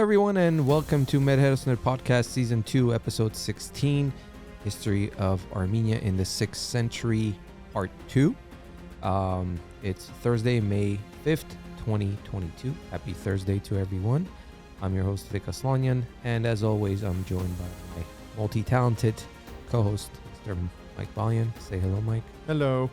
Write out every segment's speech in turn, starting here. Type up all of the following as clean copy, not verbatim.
everyone, and welcome to Herosner Podcast Season 2, Episode 16, History of Armenia in the 6th Century, Part 2. It's Thursday, May 5th, 2022. Happy Thursday to everyone. I'm your host, Vic and Mike, and as always, I'm joined by my multi-talented co-host, Mr. Mike Balian. Say hello, Mike. Hello.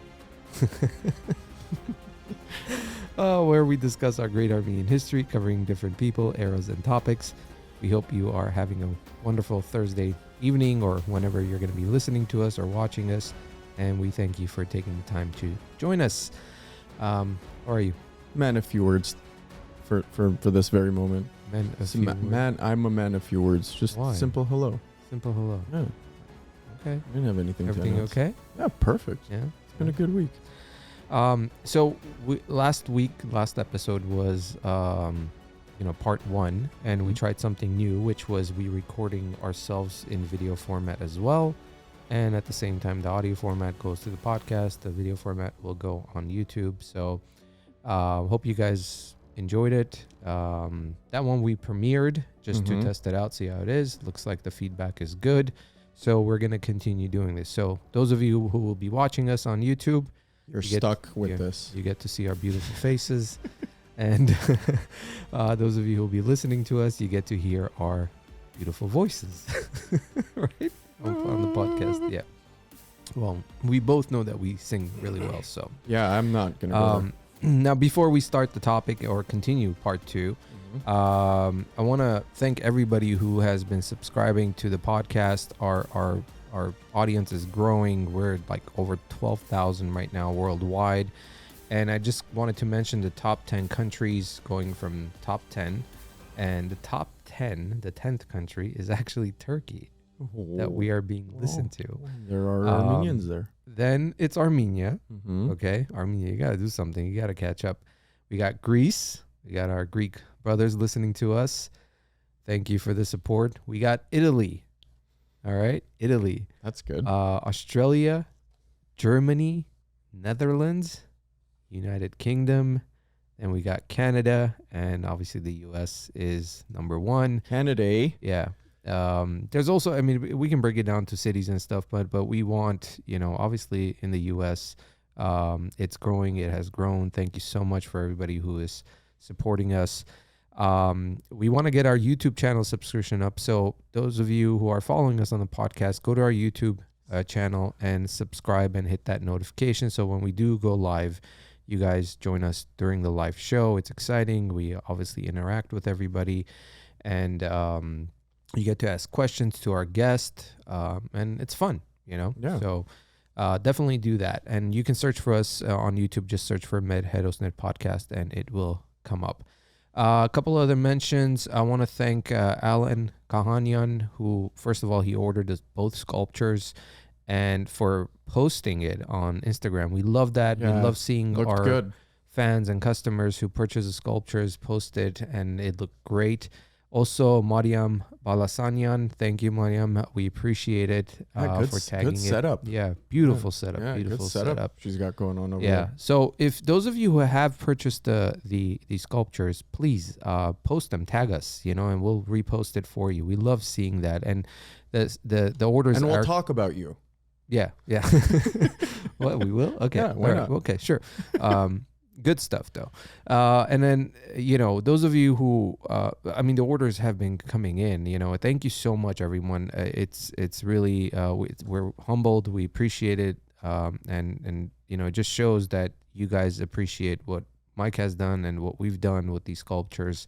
Where we discuss our great Armenian history, covering different people, eras, and topics. We hope you are having a wonderful Thursday evening or whenever you're going to be listening to us or watching us. And we thank you for taking the time to join us. How are you? Man, a few words for this very moment. Man, I'm a man of few words. Just Why? simple hello. Simple hello. Yeah. Okay. I didn't have anything. Everything okay? Yeah, perfect. Yeah. It's been a good week. So last episode was, part 1, and we tried something new, which was we recording ourselves in video format as well. And at the same time, the audio format goes to the podcast. The video format will go on YouTube. So, hope you guys enjoyed it. That one we premiered just to test it out, see how it is. Looks like the feedback is good. So we're going to continue doing this. So those of you who will be watching us on YouTube, You're stuck with this. You get to see our beautiful faces. And those of you who will be listening to us, you get to hear our beautiful voices. Right? On the podcast. Yeah. Well, we both know that we sing really well. So Yeah, I'm not going to go there. Now, before we start the topic or continue part 2, I want to thank everybody who has been subscribing to the podcast. Our audience is growing. We're like over 12,000 right now worldwide. And I just wanted to mention the top 10 countries going from top 10. And the top 10, the 10th country is actually Turkey that we are being listened to. There are Armenians there. Then it's Armenia. Okay, Armenia, you got to do something. You got to catch up. We got Greece. We got our Greek brothers listening to us. Thank you for the support. We got Italy. All right, Italy. That's good. Australia, Germany, Netherlands, United Kingdom, and we got Canada, and obviously the U.S. is number 1. Canada. Yeah. There's also, we can break it down to cities and stuff, but we want, obviously in the U.S., it's growing. It has grown. Thank you so much for everybody who is supporting us. We want to get our YouTube channel subscription up. So those of you who are following us on the podcast, go to our YouTube channel and subscribe and hit that notification. So when we do go live, you guys join us during the live show. It's exciting. We obviously interact with everybody, and you get to ask questions to our guest, and it's fun, Yeah. So definitely do that. And you can search for us on YouTube. Just search for Herosner Podcast, and it will come up. A couple other mentions. I want to thank Arthavan Archakuni, who, first of all, he ordered us both sculptures, and for posting it on Instagram. We love that. Yeah, we love seeing our good. fans and customers who purchase the sculptures post it, and it looked great. Also, Mariam Balasanyan, thank you, Mariam. We appreciate it for tagging good setup. Yeah, beautiful setup. Yeah, beautiful good setup she's got going on over there. there. So if those of you who have purchased the sculptures, please post them, tag us, and we'll repost it for you. We love seeing that, and the orders. And we'll talk about you. Yeah. Well, we will. Okay. Yeah, why not? Okay, sure. Good stuff, though. And then, those of you who, the orders have been coming in, thank you so much, everyone. It's really, we're humbled. We appreciate it. And it just shows that you guys appreciate what Mike has done and what we've done with these sculptures.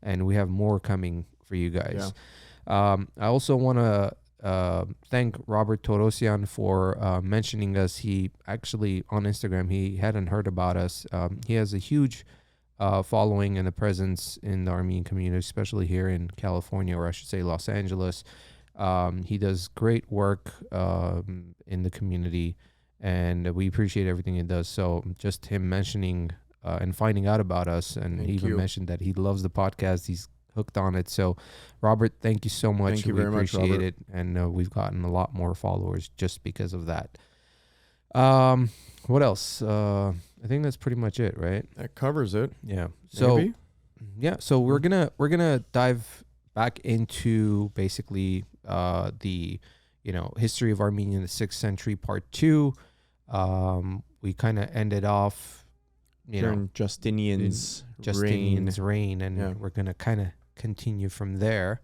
And we have more coming for you guys. Yeah. I also want to thank Robert Torosian for mentioning us. He actually, on Instagram, he hadn't heard about us. He has a huge following and a presence in the Armenian community, especially here in California, or I should say Los Angeles. He does great work in the community, and we appreciate everything he does. So just him mentioning and finding out about us, and he even mentioned that he loves the podcast. He's hooked on it. So Robert, thank you so much. Thank you very much, appreciate Robert. it, and we've gotten a lot more followers just because of that. What else? I think that's pretty much it, right? That covers it. Yeah. So Maybe? yeah, so we're gonna dive back into basically the history of Armenia in the 6th century, part 2. We kind of ended off, during Justinian's reign, and we're gonna kind of continue from there.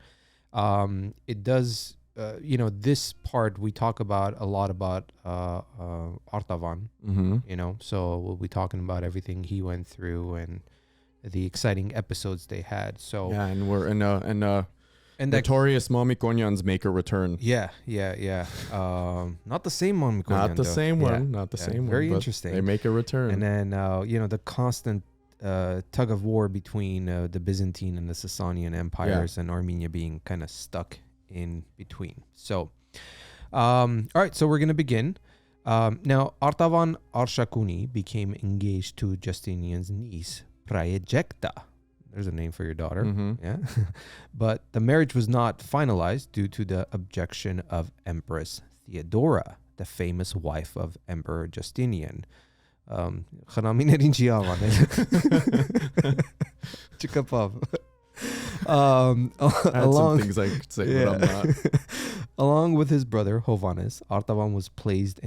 It does, this part we talk about a lot about Artavon. So we'll be talking about everything he went through and the exciting episodes they had. So and we're and notorious Mamikonians make a return. Yeah. Not the same Mamikonian. Not the same one. Not the same one. Very interesting. They make a return. And then the constant tug of war between the Byzantine and the Sasanian empires, and Armenia being kind of stuck in between. So, all right. So we're gonna begin. Now, Arthavan Archakuni became engaged to Justinian's niece, Praejecta. There's a name for your daughter. Yeah. But the marriage was not finalized due to the objection of Empress Theodora, the famous wife of Emperor Justinian. Add some things I could say, but I'm not. Along with his brother Hovannes, Artavan was placed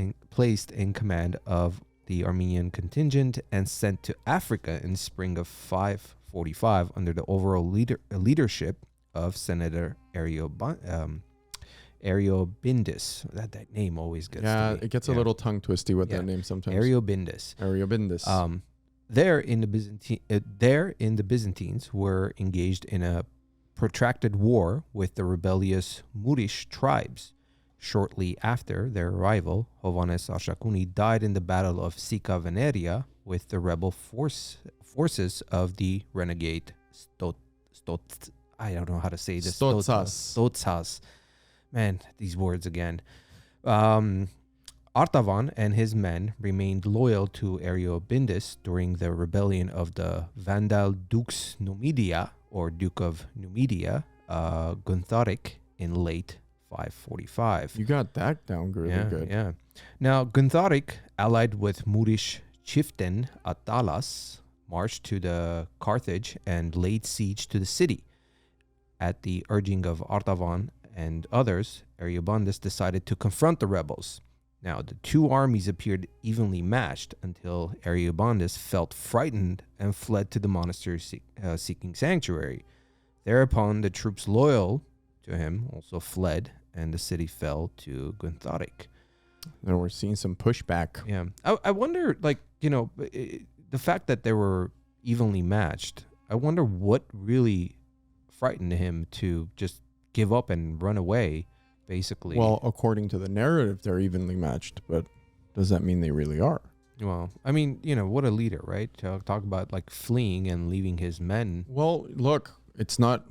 in command of the Armenian contingent and sent to Africa in spring of 545 under the overall leadership of Senator Ariobindus. That name always gets to me. It gets a little tongue twisty with that name sometimes. Ariobindus. There in the Byzantines were engaged in a protracted war with the rebellious Maurice tribes. Shortly after their arrival, Hovannes Archakuni died in the Battle of Sika Veneria with the rebel forces of the renegade I don't know how to say this. Stotsas. Man, these words again. Artavan and his men remained loyal to Ariobindus during the rebellion of the Vandal Dux Numidia, or Duke of Numidia, Guntharic, in late 545. You got that down really good. Yeah. Now, Guntharic, allied with Moorish chieftain Atalas, marched to the Carthage and laid siege to the city. At the urging of Artavan and others, Ariobindus decided to confront the rebels. Now, the two armies appeared evenly matched until Ariobindus felt frightened and fled to the monastery seeking sanctuary. Thereupon, the troops loyal to him also fled, and the city fell to Guntharic. And we're seeing some pushback. Yeah. I wonder, the fact that they were evenly matched, I wonder what really frightened him to just give up and run away, basically. Well, according to the narrative, they're evenly matched, but does that mean they really are? Well, I mean, what a leader, right? Talk about fleeing and leaving his men. Well, look, it's not,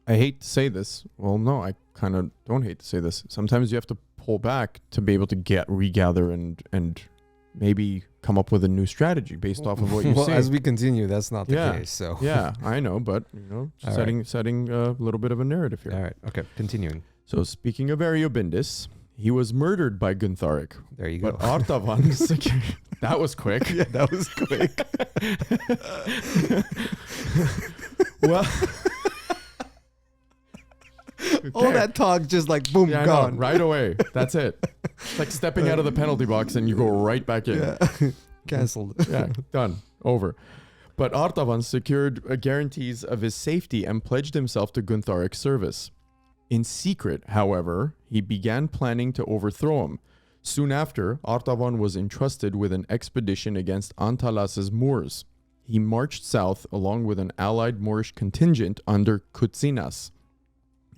I hate to say this. Well, no, I kind of don't hate to say this. Sometimes you have to pull back to be able to regather and maybe come up with a new strategy based off of what you say. As we continue, that's not the case. So yeah, I know, but setting a little bit of a narrative here. All right, okay, continuing. So speaking of Ariobindus, he was murdered by Guntharic. There you go. But Artavan secured. That was quick. Yeah, that was quick. Well. Okay. All that talk just boom, gone. Right away. That's it. It's like stepping out of the penalty box and you go right back in. Yeah. Cancelled. Yeah, done. Over. But Artavan secured guarantees of his safety and pledged himself to Guntharic's service. In secret, however, he began planning to overthrow him. Soon after, Artavan was entrusted with an expedition against Antalas's Moors. He marched south along with an allied Moorish contingent under Kutsinas.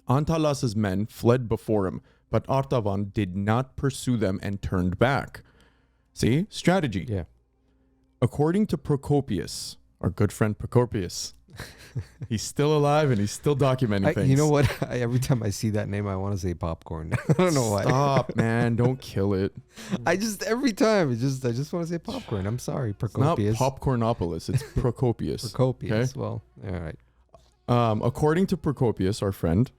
Antalas's men fled before him, but Artavan did not pursue them and turned back. See? Strategy. Yeah. According to Procopius, our good friend Procopius, he's still alive and he's still documenting things. You know what? Every time I see that name, I want to say popcorn. I don't know why. Stop, man. Don't kill it. Every time, I just want to say popcorn. I'm sorry, Procopius. It's not Popcornopolis. It's Procopius. Procopius. Okay? Well, all right. According to Procopius, our friend,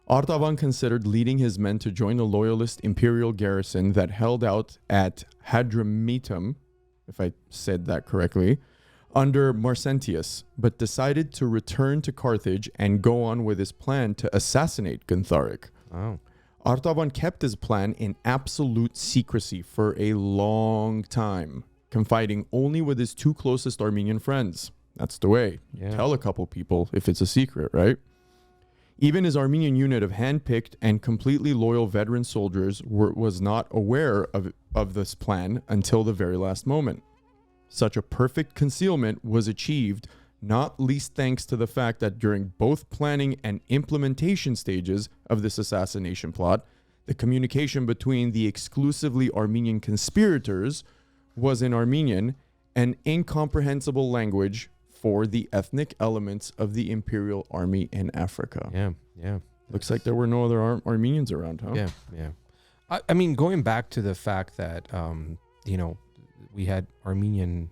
Artavan considered leading his men to join a loyalist imperial garrison that held out at Hadrammetum, if I said that correctly, under Marcentius, but decided to return to Carthage and go on with his plan to assassinate Guntharic. Oh. Artavon kept his plan in absolute secrecy for a long time, confiding only with his two closest Armenian friends. That's the way. Yeah. Tell a couple people if it's a secret, right? Even his Armenian unit of hand-picked and completely loyal veteran soldiers was not aware of this plan until the very last moment. Such a perfect concealment was achieved, not least thanks to the fact that during both planning and implementation stages of this assassination plot, the communication between the exclusively Armenian conspirators was in Armenian, an incomprehensible language for the ethnic elements of the imperial army in Africa. Yeah. Looks like there were no other Armenians around, huh? Yeah. I mean, going back to the fact that, we had Armenian,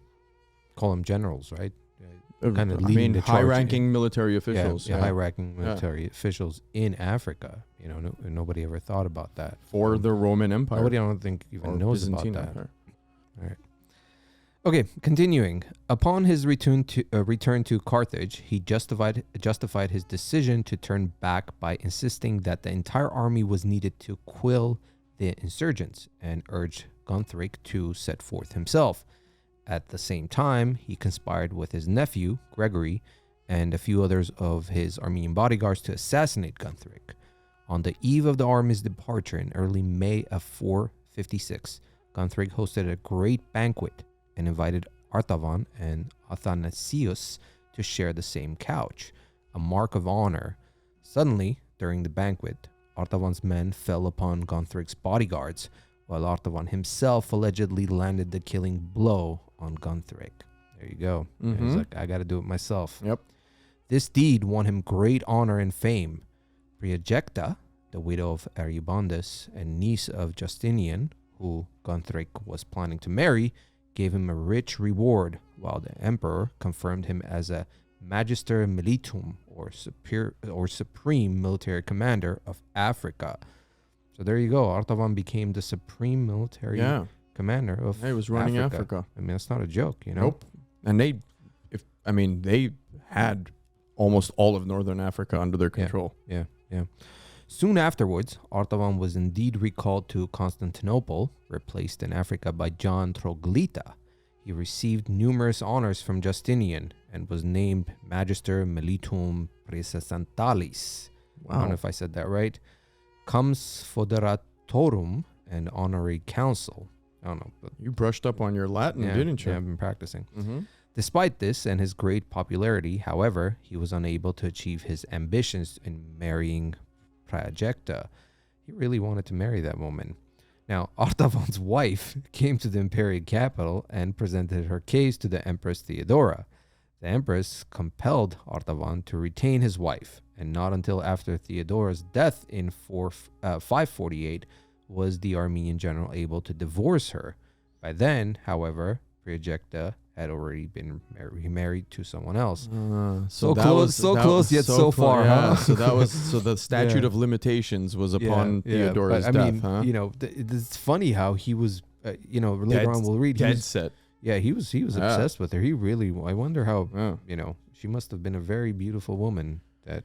call them generals, right? Kind of leading the charge. High-ranking military officials. Yeah, high-ranking military officials in Africa. Nobody ever thought about that. For the Roman Empire. Nobody, I don't think, even knows Byzantine about that. Empire. All right. Okay, continuing. Upon his return to Carthage, he justified his decision to turn back by insisting that the entire army was needed to quell the insurgents and urged Guntharic to set forth himself. At the same time, he conspired with his nephew, Gregory, and a few others of his Armenian bodyguards to assassinate Guntharic. On the eve of the army's departure in early May of 456, Guntharic hosted a great banquet and invited Artavon and Athanasius to share the same couch, a mark of honor. Suddenly, during the banquet, Artavon's men fell upon Guntharic's bodyguards, while Artavon himself allegedly landed the killing blow on Guntharic. There you go. Mm-hmm. He's like, I got to do it myself. Yep. This deed won him great honor and fame. Priajecta, the widow of Aribandus and niece of Justinian, who Guntharic was planning to marry, gave him a rich reward, while the emperor confirmed him as a magister militum, or supreme military commander of Africa. So there you go. Artavon became the supreme military commander of He was running Africa. I mean, that's not a joke, Nope. And they had almost all of northern Africa under their control. Yeah. Soon afterwards, Artavon was indeed recalled to Constantinople, replaced in Africa by John Troglita. He received numerous honors from Justinian and was named Magister Militum Praesentalis. Wow. I don't know if I said that right. Comes Foderatorum, and honorary council. I don't know. But You brushed up on your Latin, didn't you? Yeah, I've been practicing. Mm-hmm. Despite this and his great popularity, however, he was unable to achieve his ambitions in marrying Priajecta. He really wanted to marry that woman. Now, Artavon's wife came to the imperial capital and presented her case to the Empress Theodora. The Empress compelled Artavon to retain his wife, and not until after Theodora's death in 548 was the Armenian general able to divorce her. By then, however, Priajecta had already been remarried to someone else. So close yet so far, huh? So the statute of limitations was upon Theodora's death, huh? It's funny how he was, later on we'll read. Dead set. Yeah, he was obsessed with her. He really, I wonder how, she must have been a very beautiful woman that,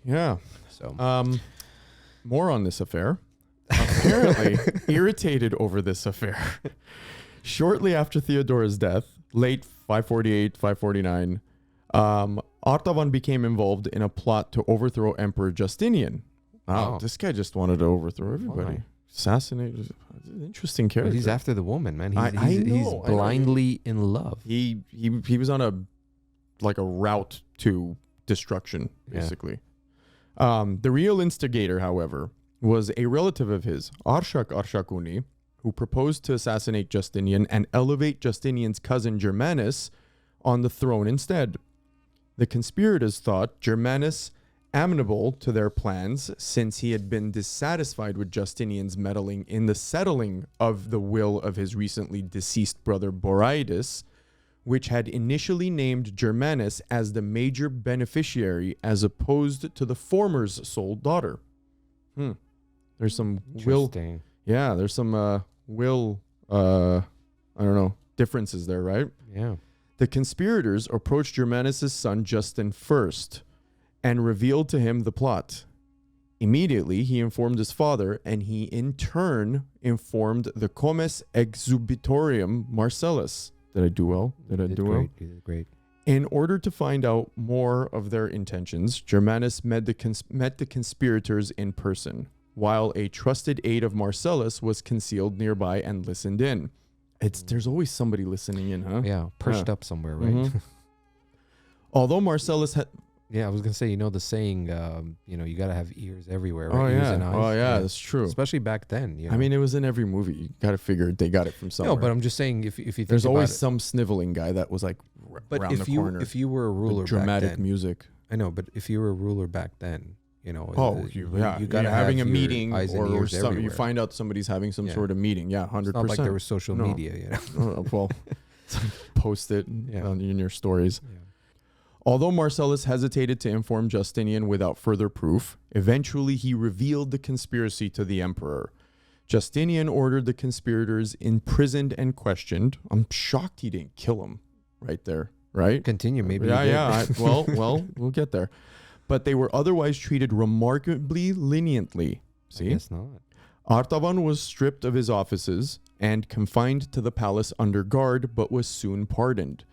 Yeah. So. More on this affair. Apparently irritated over this affair. Shortly after Theodora's death, late 548, 549, Artavon became involved in a plot to overthrow Emperor Justinian. Wow, this guy just wanted to overthrow everybody. Assassinate. Interesting character. But he's after the woman, man. He's He's blindly in love. He was on a route to destruction, basically. The real instigator, however, was a relative of his, Mousheg Archakuni, who proposed to assassinate Justinian and elevate Justinian's cousin Germanus on the throne instead. The conspirators thought Germanus amenable to their plans, since he had been dissatisfied with Justinian's meddling in the settling of the will of his recently deceased brother Boreidus, which had initially named Germanus as the major beneficiary as opposed to the former's sole daughter. There's some will. Yeah, there's some differences there, right? Yeah. The conspirators approached Germanus' son Justin first and revealed to him the plot. Immediately, he informed his father, and he in turn informed the Comes Exubitorium Marcellus. Did I do well? You did great. In order to find out more of their intentions, Germanus met the conspirators in person, while a trusted aide of Marcellus was concealed nearby and listened in. There's always somebody listening in, huh? Yeah, perched up somewhere, right? Mhm. Although Marcellus had... Yeah, I was gonna say, the saying, you gotta have ears everywhere, right? Oh, Ears yeah. and eyes. Oh, yeah, that's true. Especially back then. I mean, it was in every movie. You got to figure they got it from somewhere. No, but I'm just saying, if you think there's always about it, some sniveling guy that was like around the corner. if you were a ruler with dramatic back then, music. I know, but if you were a ruler back then, you you gotta you're having a have your meeting eyes and or ears some, you everywhere. find out somebody's having some sort of meeting. Yeah, 100%. It's not like there was social No. media, Well, post it in your stories. Yeah. Although Marcellus hesitated to inform Justinian without further proof, eventually he revealed the conspiracy to the emperor. Justinian ordered the conspirators imprisoned and questioned. I'm shocked he didn't kill him right there, right? Continue, maybe. Yeah. Well, we'll get there. But they were otherwise treated remarkably leniently. See? I guess not. Artavon was stripped of his offices and confined to the palace under guard, but was soon pardoned.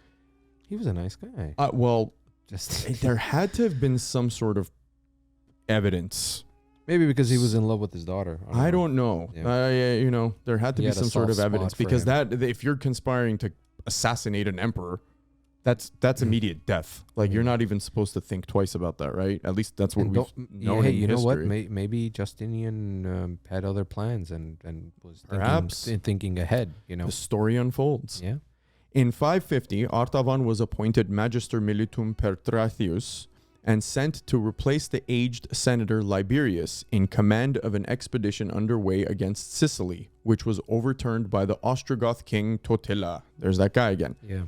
He was a nice guy. There had to have been some sort of evidence. Maybe because he was in love with his daughter. I don't know. Yeah. There had to He be had a some sort soft of evidence spot for because him. if you're conspiring to assassinate an emperor, that's immediate death. Like you're not even supposed to think twice about that, right? At least that's what we've known in you know what? history. Maybe Justinian had other plans and was Perhaps thinking ahead. the story unfolds. Yeah. In 550, Artavan was appointed Magister Militum per Trathius and sent to replace the aged senator Liberius in command of an expedition underway against Sicily, which was overturned by the Ostrogoth king Totila. There's that guy again. Yeah.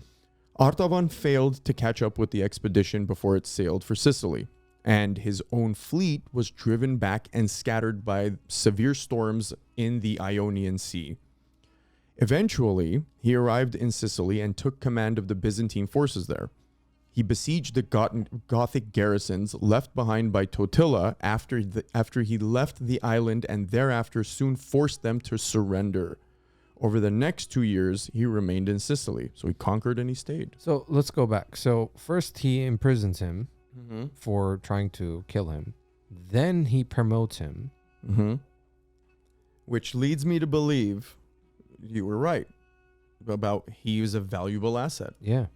Artavan failed to catch up with the expedition before it sailed for Sicily, and his own fleet was driven back and scattered by severe storms in the Ionian Sea. Eventually, he arrived in Sicily and took command of the Byzantine forces there. He besieged the Gothic garrisons left behind by Totila after he left the island and thereafter soon forced them to surrender. Over the next 2 years, he remained in Sicily. So he conquered and he stayed. So let's go back. So first he imprisons him for trying to kill him. Then he promotes him. Which leads me to believe you were right about he was a valuable asset. Yeah.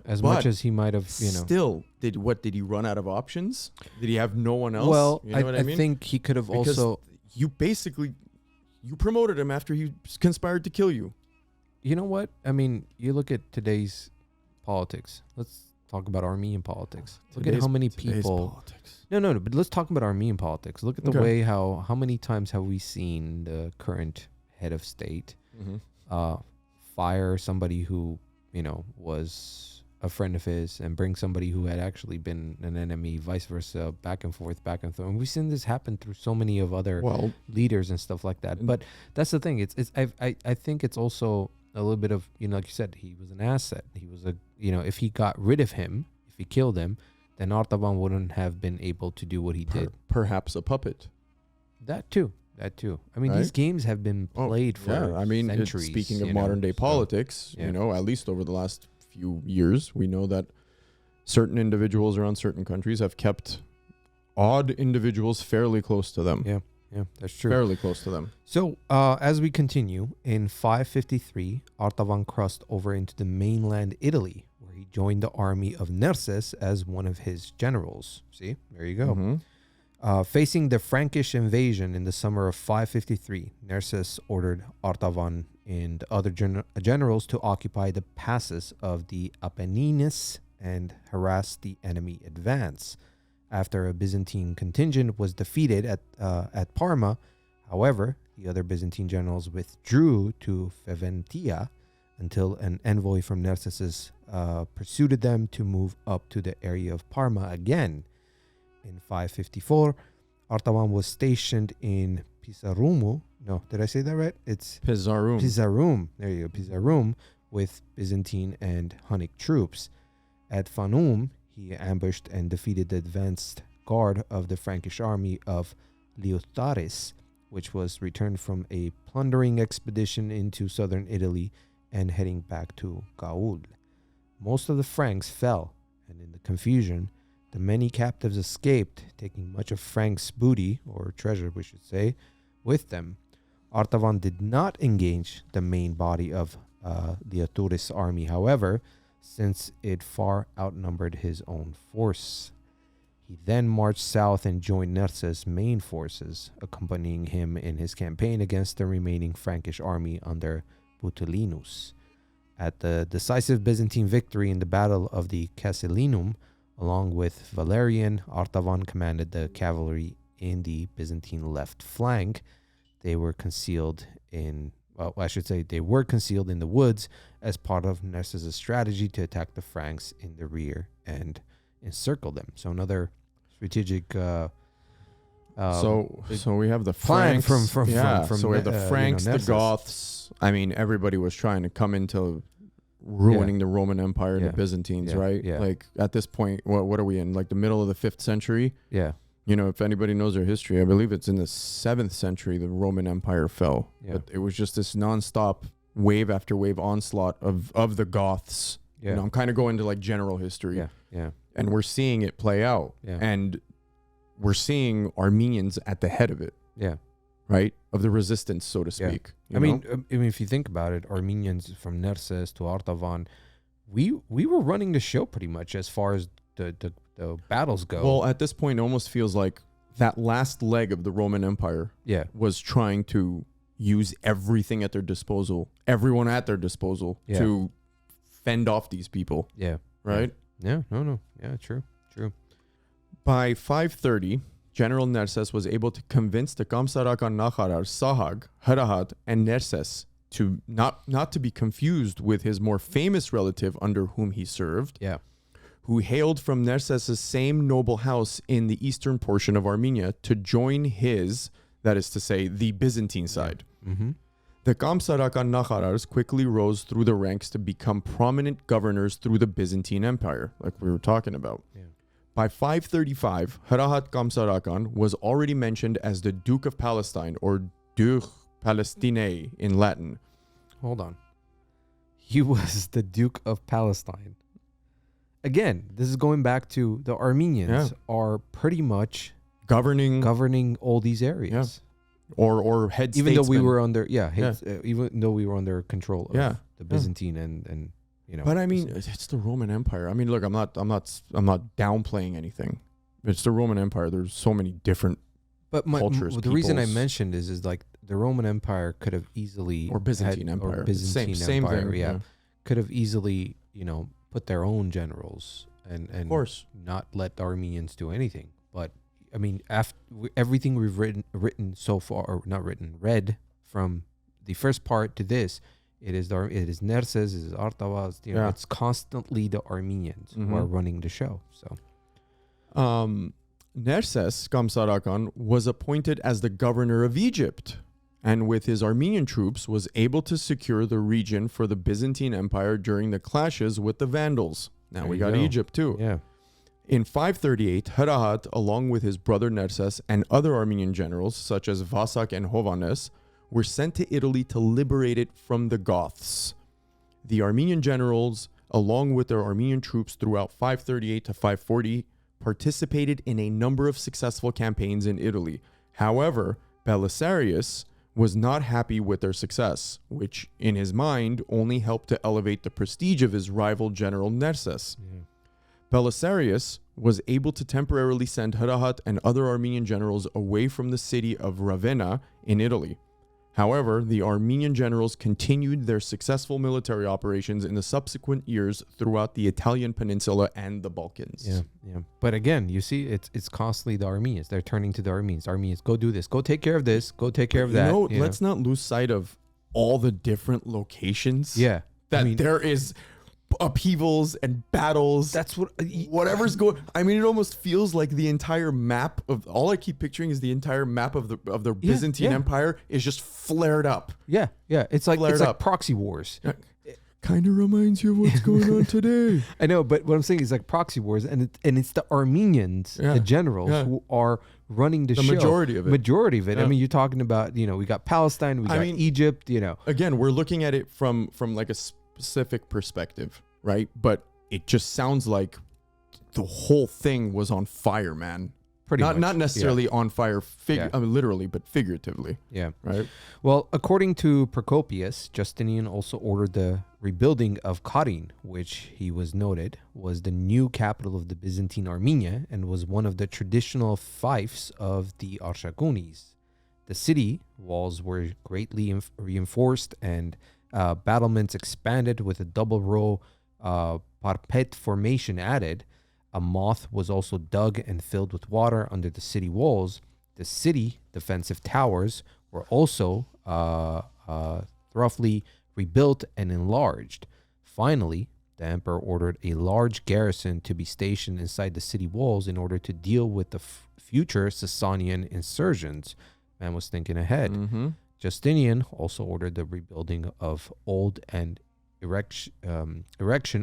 As much as he might have, Still, did he run out of options? Did he have no one else? Well, you know what I mean? think he could have Because also. You promoted him after he conspired to kill you. You know what? I mean, you look at today's politics. Let's talk about Armenian politics. Look at how many people. Politics. No. But let's talk about Armenian politics. Look at the Okay. way how many times have we seen the current head of state fire somebody who was a friend of his and bring somebody who had actually been an enemy, vice versa, back and forth. And we've seen this happen through so many of other leaders and stuff like that. But that's the thing. I think it's also a little bit of, like you said, he was an asset. He was if he got rid of him, if he killed him, then Artavan wouldn't have been able to do what he did. Perhaps a puppet. That too. I mean, these games have been played for centuries. Speaking of modern day politics, at least over the last few years, we know that certain individuals around certain countries have kept odd individuals fairly close to them. Yeah, that's true. Fairly close to them. So, as we continue, in 553, Artavan crossed over into the mainland Italy, where he joined the army of Nerses as one of his generals. See, there you go. Facing the Frankish invasion in the summer of 553, Nerses ordered Artavan and other generals to occupy the passes of the Apennines and harass the enemy advance. After a Byzantine contingent was defeated at Parma, however, the other Byzantine generals withdrew to Faventia until an envoy from Nerses pursued them to move up to the area of Parma again. In 554, Artavan was stationed in Pisarumu. No, did I say that right? It's Pisarum. Pisarum. There you go, Pisarum, with Byzantine and Hunnic troops. At Fanum, he ambushed and defeated the advanced guard of the Frankish army of Leotaris, which was returned from a plundering expedition into southern Italy and heading back to Gaul. Most of the Franks fell, and in the confusion, the many captives escaped, taking much of Frank's booty, or treasure we should say, with them. Artavon did not engage the main body of the Leotaris army, however, since it far outnumbered his own force. He then marched south and joined Nerses' main forces, accompanying him in his campaign against the remaining Frankish army under Butulinus. At the decisive Byzantine victory in the Battle of the Casilinum, along with Valerian, Artavon commanded the cavalry in the Byzantine left flank. They were concealed in the woods as part of Nerses' strategy to attack the Franks in the rear and encircle them. So another strategic. So we have the plan Franks. from so we have the Franks, the Nerses. Goths. I mean, everybody was trying to come into ruining the Roman Empire, Yeah. the Byzantines, Yeah. right? Yeah. Like at this point, what are we in? Like the middle of the 5th century? Yeah. You know, if anybody knows their history, I believe it's in the 7th century the Roman Empire fell. Yeah. But it was just this nonstop wave after wave onslaught of the Goths. Yeah. You know, I'm kind of going to like general history. Yeah. Yeah. And we're seeing it play out. Yeah. And we're seeing Armenians at the head of it, Yeah. right? Of the resistance, so to Yeah. speak. I mean, if you think about it, Armenians from Nerses to Artavan, we were running the show pretty much as far as the battles go. well, at this point, it almost feels like that last leg of the Roman Empire yeah. was trying to use everything at their disposal, everyone at their disposal Yeah. to fend off these people, Yeah. right? Yeah. No. Yeah. True. By 530, General Nerses was able to convince the Kamsarakan Nakharar, Sahag, Harahat, and Nerses to not to be confused with his more famous relative under whom he served, Yeah. who hailed from Nerses' same noble house in the eastern portion of Armenia to join his, that is to say, the Byzantine side. Mm-hmm. The Kamsarakan Nakharars quickly rose through the ranks to become prominent governors through the Byzantine Empire, like we were talking about. Yeah. By 535, Harahat Kamsarakan was already mentioned as the Duke of Palestine, or Duc Palestinae in Latin. Hold on. He was the Duke of Palestine. Again, this is going back to the Armenians are pretty much governing all these areas. Or head Even though we statesman. were under even though we were under control of Yeah. the Byzantine and you know. But I mean, it's the Roman Empire. I mean, look, I'm not downplaying anything. It's the Roman Empire. There's so many different cultures. The reason I peoples. mentioned is like the Roman Empire could have easily or Byzantine Empire. or Byzantine same Empire, thing. yeah, could have easily put their own generals and Of course. not let the Armenians do anything. But I mean, after everything we've written so far, or not written, read from the first part to this, it is Nerses, it is Artavazd. Yeah. It's constantly the Armenians who are running the show. So, Nerses Kamsarakan was appointed as the governor of Egypt, and with his Armenian troops was able to secure the region for the Byzantine Empire during the clashes with the Vandals. Now There we you got go. Egypt too. yeah, In 538, Harahat, along with his brother Nerses and other Armenian generals, such as Vasak and Hovannes, were sent to Italy to liberate it from the Goths. The Armenian generals, along with their Armenian troops throughout 538 to 540, participated in a number of successful campaigns in Italy. However, Belisarius was not happy with their success, which, in his mind, only helped to elevate the prestige of his rival general Nerses. Belisarius was able to temporarily send Harahat and other Armenian generals away from the city of Ravenna in Italy. However, the Armenian generals continued their successful military operations in the subsequent years throughout the Italian peninsula and the Balkans. yeah. But again, you see, it's constantly the Armenians. They're turning to the Armenians. Armenians, go do this. Go take care of this. Go take care of that. Let's not lose sight of all the different locations. Yeah. That there is upheavals and battles. That's what. Whatever's going. I mean, it almost feels like the entire map of. All I keep picturing is the entire map of the Byzantine Empire is just flared up. Yeah. It's like Flared up. proxy wars. Kind of reminds you of what's going on today. I know, but what I'm saying is like proxy wars, and it's the Armenians, the generals, who are running the show. Majority of it. I mean, you're talking about, we got Palestine, we got Egypt, Again, we're looking at it from like a specific perspective, right? But it just sounds like the whole thing was on fire, man. Pretty much. Not necessarily on fire, literally, but figuratively. Yeah. Right. Well, according to Procopius, Justinian also ordered the rebuilding of Karin, which he was noted was the new capital of the Byzantine Armenia and was one of the traditional fiefs of the Archakunis. The city walls were greatly reinforced and battlements expanded with a double row parapet formation added. A moat was also dug and filled with water under the city walls. The city defensive towers were also roughly rebuilt and enlarged. Finally, the emperor ordered a large garrison to be stationed inside the city walls in order to deal with the future Sasanian insurgents. Man was thinking ahead. Mm-hmm. Justinian also ordered the rebuilding of old and erection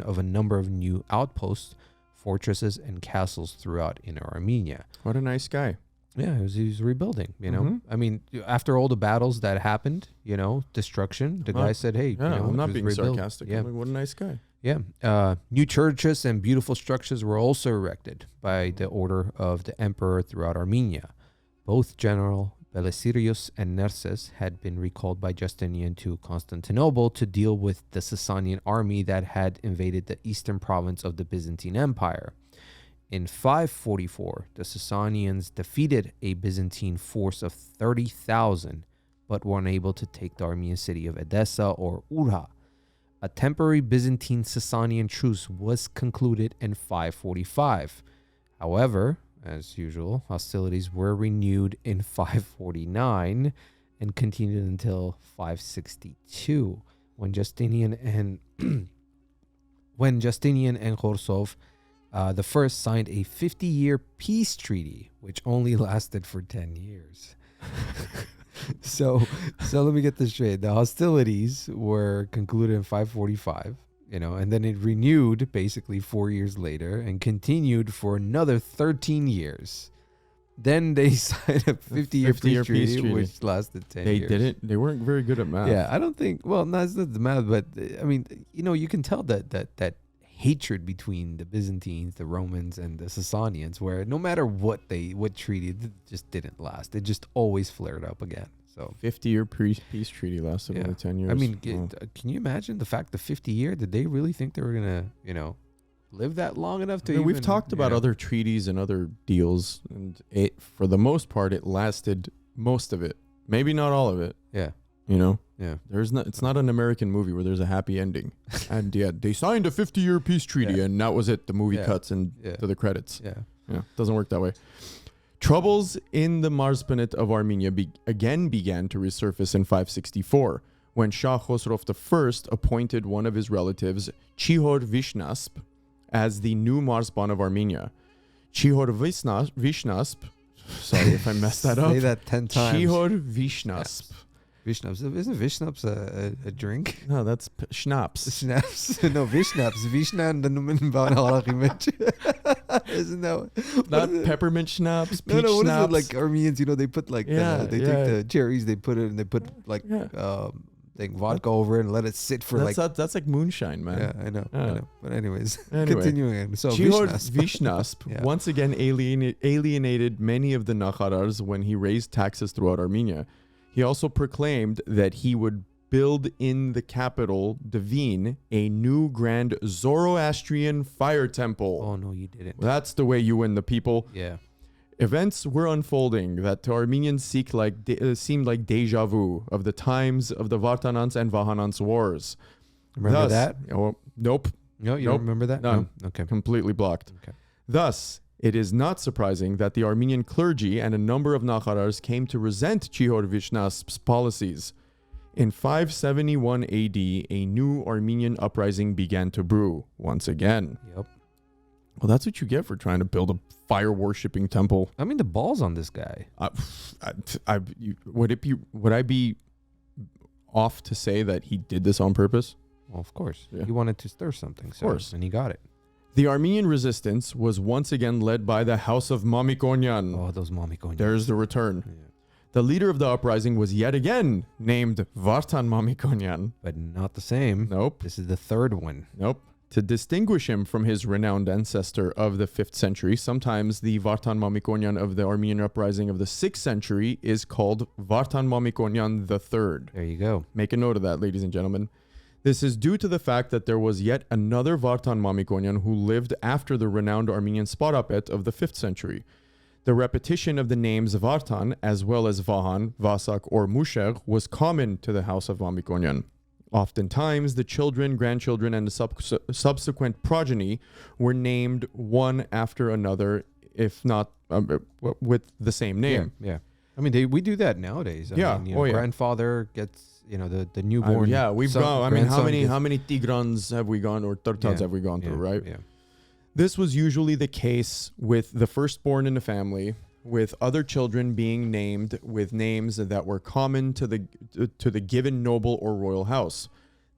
of a number of new outposts, fortresses, and castles throughout Inner Armenia. What a nice guy. Yeah, he was rebuilding, Mm-hmm. I mean, after all the battles that happened, destruction, the guy said, hey, I'm not being rebuild. sarcastic. Yeah. I'm like, what a nice guy. Yeah. New churches and beautiful structures were also erected by the order of the emperor throughout Armenia. Both General Belisarius and Nerses had been recalled by Justinian to Constantinople to deal with the Sasanian army that had invaded the eastern province of the Byzantine Empire. In 544, the Sasanians defeated a Byzantine force of 30,000, but were unable to take the Armenian city of Edessa or Urha. A temporary Byzantine Sasanian truce was concluded in 545. However, as usual, hostilities were renewed in 549 and continued until 562, when Justinian and Khorsov the first signed a 50-year peace treaty, which only lasted for 10 years. So let me get this straight. The hostilities were concluded in 545. And then it renewed basically 4 years later and continued for another 13 years. Then they signed a 50-year peace treaty, which lasted 10 years. They weren't very good at math. Yeah, I don't think, well, no, it's not the math, but I mean, you can tell that hatred between the Byzantines, the Romans, and the Sasanians, where no matter what treaty, it just didn't last. It just always flared up again. So 50-year peace treaty lasted only 10 years. I mean, can you imagine the fact the 50-year? Did they really think they were gonna, live that long enough to? We've talked about other treaties and other deals, and for the most part, it lasted most of it. Maybe not all of it. Yeah. Yeah. It's not an American movie where there's a happy ending. And they signed a 50-year peace treaty, and that was it. The movie cuts and to the credits. Yeah. Doesn't work that way. Troubles in the Marzpanate of Armenia again began to resurface in 564, when Shah Khosrov I appointed one of his relatives, Chihor Vishnasp, as the new Marzban of Armenia. Chihor Vishnasp, sorry if I messed that up. Say that 10 times. Chihor Vishnasp. Vishnaps. Isn't Vishnaps a drink? No, that's schnapps. Schnapps. No, Vishnaps. Vishna and the Numen Isn't that not peppermint schnapps? Peach no, what schnapps? is it like Armenians? They put like take the cherries, they put it, and they put like vodka over it and let it sit for that's like moonshine, man. Yeah, I know. But anyways, continuing. So Chihor Vishnasp once again alienated many of the Nakharars when he raised taxes throughout Armenia. He also proclaimed that he would build in the capital, Devin, a new grand Zoroastrian fire temple. Oh, no, you didn't. That's the way you win the people. Yeah. Events were unfolding that to Armenians seemed like deja vu of the times of the Vartanants and Vahanants wars. Remember that? Oh, nope. No, you don't remember that? None. No? Okay. Completely blocked. Okay. Thus, it is not surprising that the Armenian clergy and a number of Nakharars came to resent Chihor Vishnasp's policies. In 571 AD, a new Armenian uprising began to brew once again. Yep. Well, that's what you get for trying to build a fire-worshipping temple. I mean, the balls on this guy. Would I be off to say that he did this on purpose? Well, of course. Yeah. He wanted to stir something. Of course. And he got it. The Armenian resistance was once again led by the House of Mamikonian. Oh, those Mamikonian. There's the return. Yeah. The leader of the uprising was yet again named Arthavan Mamikonian. But not the same. Nope. This is the third one. Nope. To distinguish him from his renowned ancestor of the 5th century, sometimes the Arthavan Mamikonian of the Armenian uprising of the 6th century is called Arthavan Mamikonian III. There you go. Make a note of that, ladies and gentlemen. This is due to the fact that there was yet another Arthavan Mamikonian who lived after the renowned Armenian Sparapet of the 5th century. The repetition of the names Vartan as well as Vahan, Vasak, or Mousheg was common to the house of Mamikonian. Oftentimes, the children, grandchildren, and the subsequent progeny were named one after another, if not with the same name. Yeah. I mean, we do that nowadays. I mean, grandfather gets, the newborn. We've gone. I mean, how many Tigrans have we gone, or Turtans have we gone through, right? Yeah. This was usually the case with the firstborn in the family, with other children being named with names that were common to the given noble or royal house.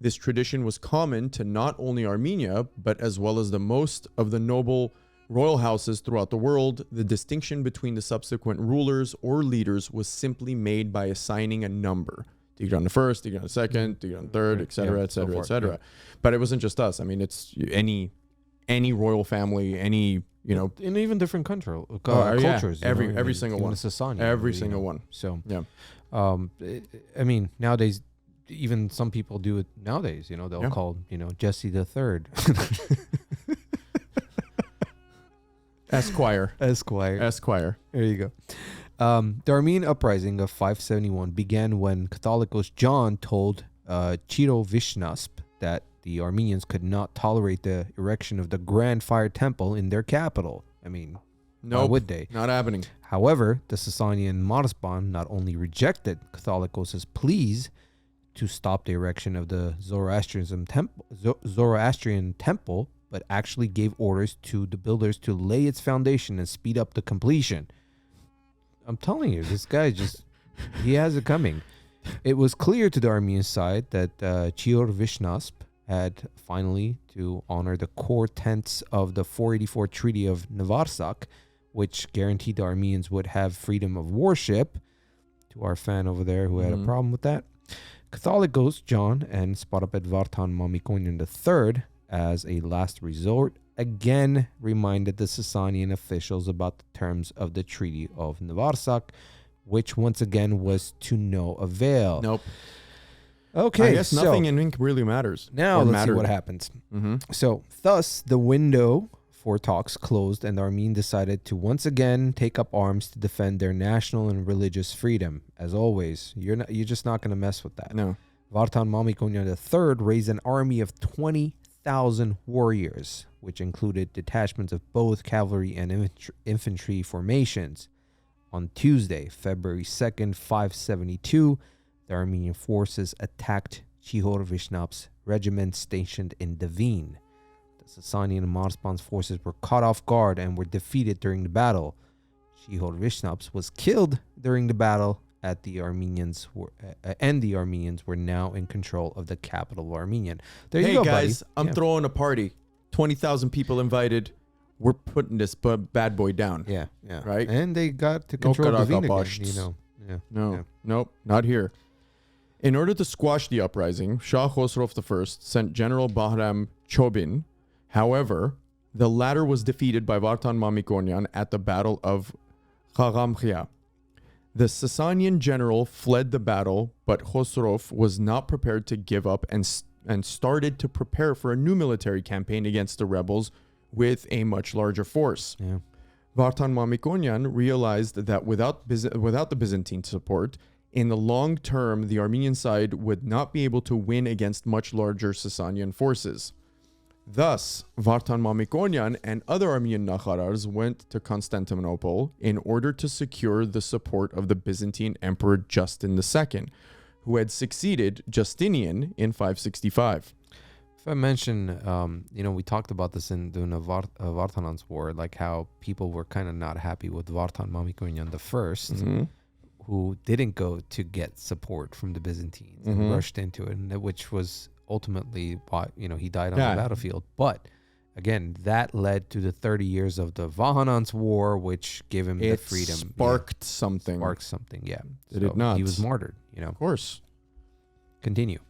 This tradition was common to not only Armenia, but as well as the most of the noble royal houses throughout the world. The distinction between the subsequent rulers or leaders was simply made by assigning a number. Tigran the first, Tigran the second, Tigran the third, etc., etc., etc. But it wasn't just us. I mean, it's any royal family, any, in even different cultures. Every single one. Every single one. So, yeah. I mean, nowadays, even some people do it nowadays, they'll call, Jesse the Third. Esquire. There you go. The Armenian uprising of 571 began when Catholicos John told Chiro Vishnasp that the Armenians could not tolerate the erection of the Grand Fire Temple in their capital. I mean, why would they? Not happening. However, the Sasanian Marspan not only rejected Catholicos' pleas to stop the erection of the Zoroastrian temple, but actually gave orders to the builders to lay its foundation and speed up the completion. I'm telling you, this guy he has it coming. It was clear to the Armenian side that Chior Vishnasp had finally to honor the core tenets of the 484 Treaty of Navarsak, which guaranteed the Armenians would have freedom of worship. To our fan over there who had a problem with that, Catholicos John and Sparapet Arthavan Mamikonian III, as a last resort, again reminded the Sasanian officials about the terms of the Treaty of Navarsak, which once again was to no avail. Nope. Okay, I guess nothing in ink really matters. Now let's see what happens. So, thus, the window for talks closed, and the Armenians decided to once again take up arms to defend their national and religious freedom. As always, you're just not going to mess with that. No. Arthavan Mamikonian III raised an army of 20,000 warriors, which included detachments of both cavalry and infantry formations. On Tuesday, February 2nd, 572, the Armenian forces attacked Chihor Vishnap's regiment stationed in Devine. The Sasanian and Marspan's forces were caught off guard and were defeated during the battle. Chihor Vishnap's was killed during the battle, and the Armenians were now in control of the capital of Armenian. There you go, guys, buddy. I'm throwing a party. 20,000 people invited. We're putting this bad boy down. Yeah. Right? And they got to control Devine again, Nope, not here. In order to squash the uprising, Shah Khosrov I sent General Baram Chobin. However, the latter was defeated by Arthavan Mamikonian at the Battle of Khagamkhia. The Sasanian general fled the battle, but Khosrov was not prepared to give up and started to prepare for a new military campaign against the rebels with a much larger force. Yeah. Arthavan Mamikonian realized that without the Byzantine support, in the long term, the Armenian side would not be able to win against much larger Sasanian forces. Thus, Arthavan Mamikonian and other Armenian Nakharars went to Constantinople in order to secure the support of the Byzantine Emperor Justin II, who had succeeded Justinian in 565. If I mention, we talked about this in the Vartanan's War, like how people were kind of not happy with Arthavan Mamikonian I, who didn't go to get support from the Byzantines and rushed into it, and which was ultimately why he died on the battlefield. But again, that led to the 30 years of the Vahanans War, which gave him the freedom. Sparked something. Yeah. Did it not? He was martyred, Of course. Continue.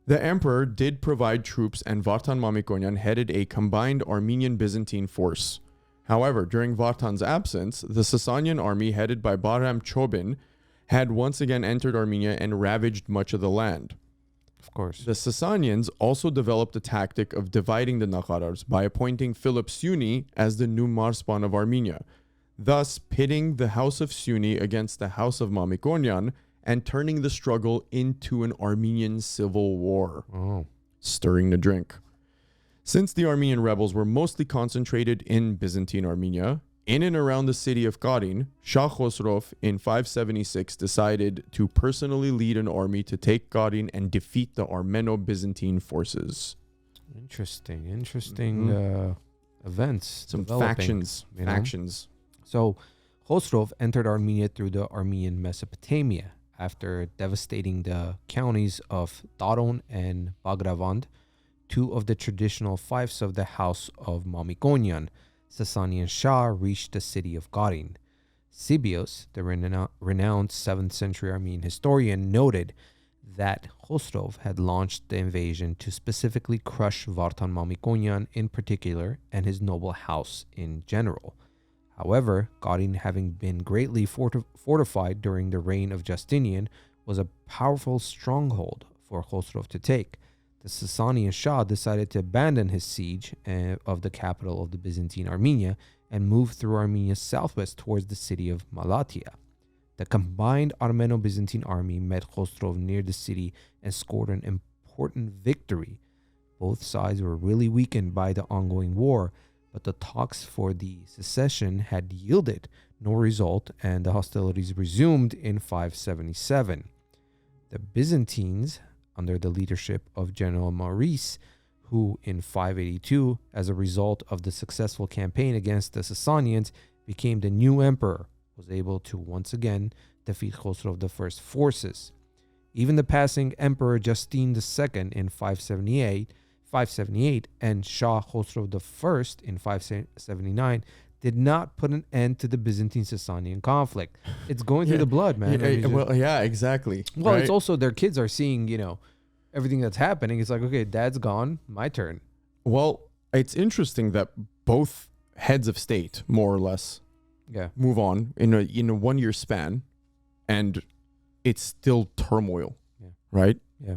The emperor did provide troops, and Arthavan Mamikonian headed a combined Armenian-Byzantine force. However, during Vartan's absence, the Sasanian army headed by Baram Chobin had once again entered Armenia and ravaged much of the land. Of course. The Sasanians also developed a tactic of dividing the Nakharars by appointing Philip Suni as the new Marspan of Armenia, thus pitting the house of Suni against the house of Mamikonian and turning the struggle into an Armenian Civil War. Oh. Stirring the drink. Since the Armenian rebels were mostly concentrated in Byzantine Armenia, in and around the city of Karin, Shah Khosrov in 576 decided to personally lead an army to take Karin and defeat the Armeno-Byzantine forces. Interesting events. Some factions. So Khosrov entered Armenia through the Armenian Mesopotamia after devastating the counties of Taron and Bagravand, two of the traditional fiefs of the house of Mamikonian. Sasanian Shah reached the city of Karin. Sibios, the renowned 7th century Armenian historian, noted that Khosrov had launched the invasion to specifically crush Arthavan Mamikonian in particular and his noble house in general. However, Karin, having been greatly fortified during the reign of Justinian, was a powerful stronghold for Khosrov to take. The Sasanian Shah decided to abandon his siege of the capital of the Byzantine Armenia and move through Armenia southwest towards the city of Malatya. The combined Armeno-Byzantine army met Khosrov near the city and scored an important victory. Both sides were really weakened by the ongoing war, but the talks for the secession had yielded no result, and the hostilities resumed in 577. The Byzantines, under the leadership of General Maurice, who in 582, as a result of the successful campaign against the Sasanians, became the new emperor, was able to once again defeat Khosrov I's forces. Even the passing Emperor Justine II in 578 and Shah Khosrov I in 579 did not put an end to the Byzantine-Sasanian conflict. It's going through the blood, man. Exactly. Well, right? It's also their kids are seeing, everything that's happening. It's like, okay, dad's gone, my turn. Well, it's interesting that both heads of state, more or less, move on in a 1 year span, and it's still turmoil, right? Yeah.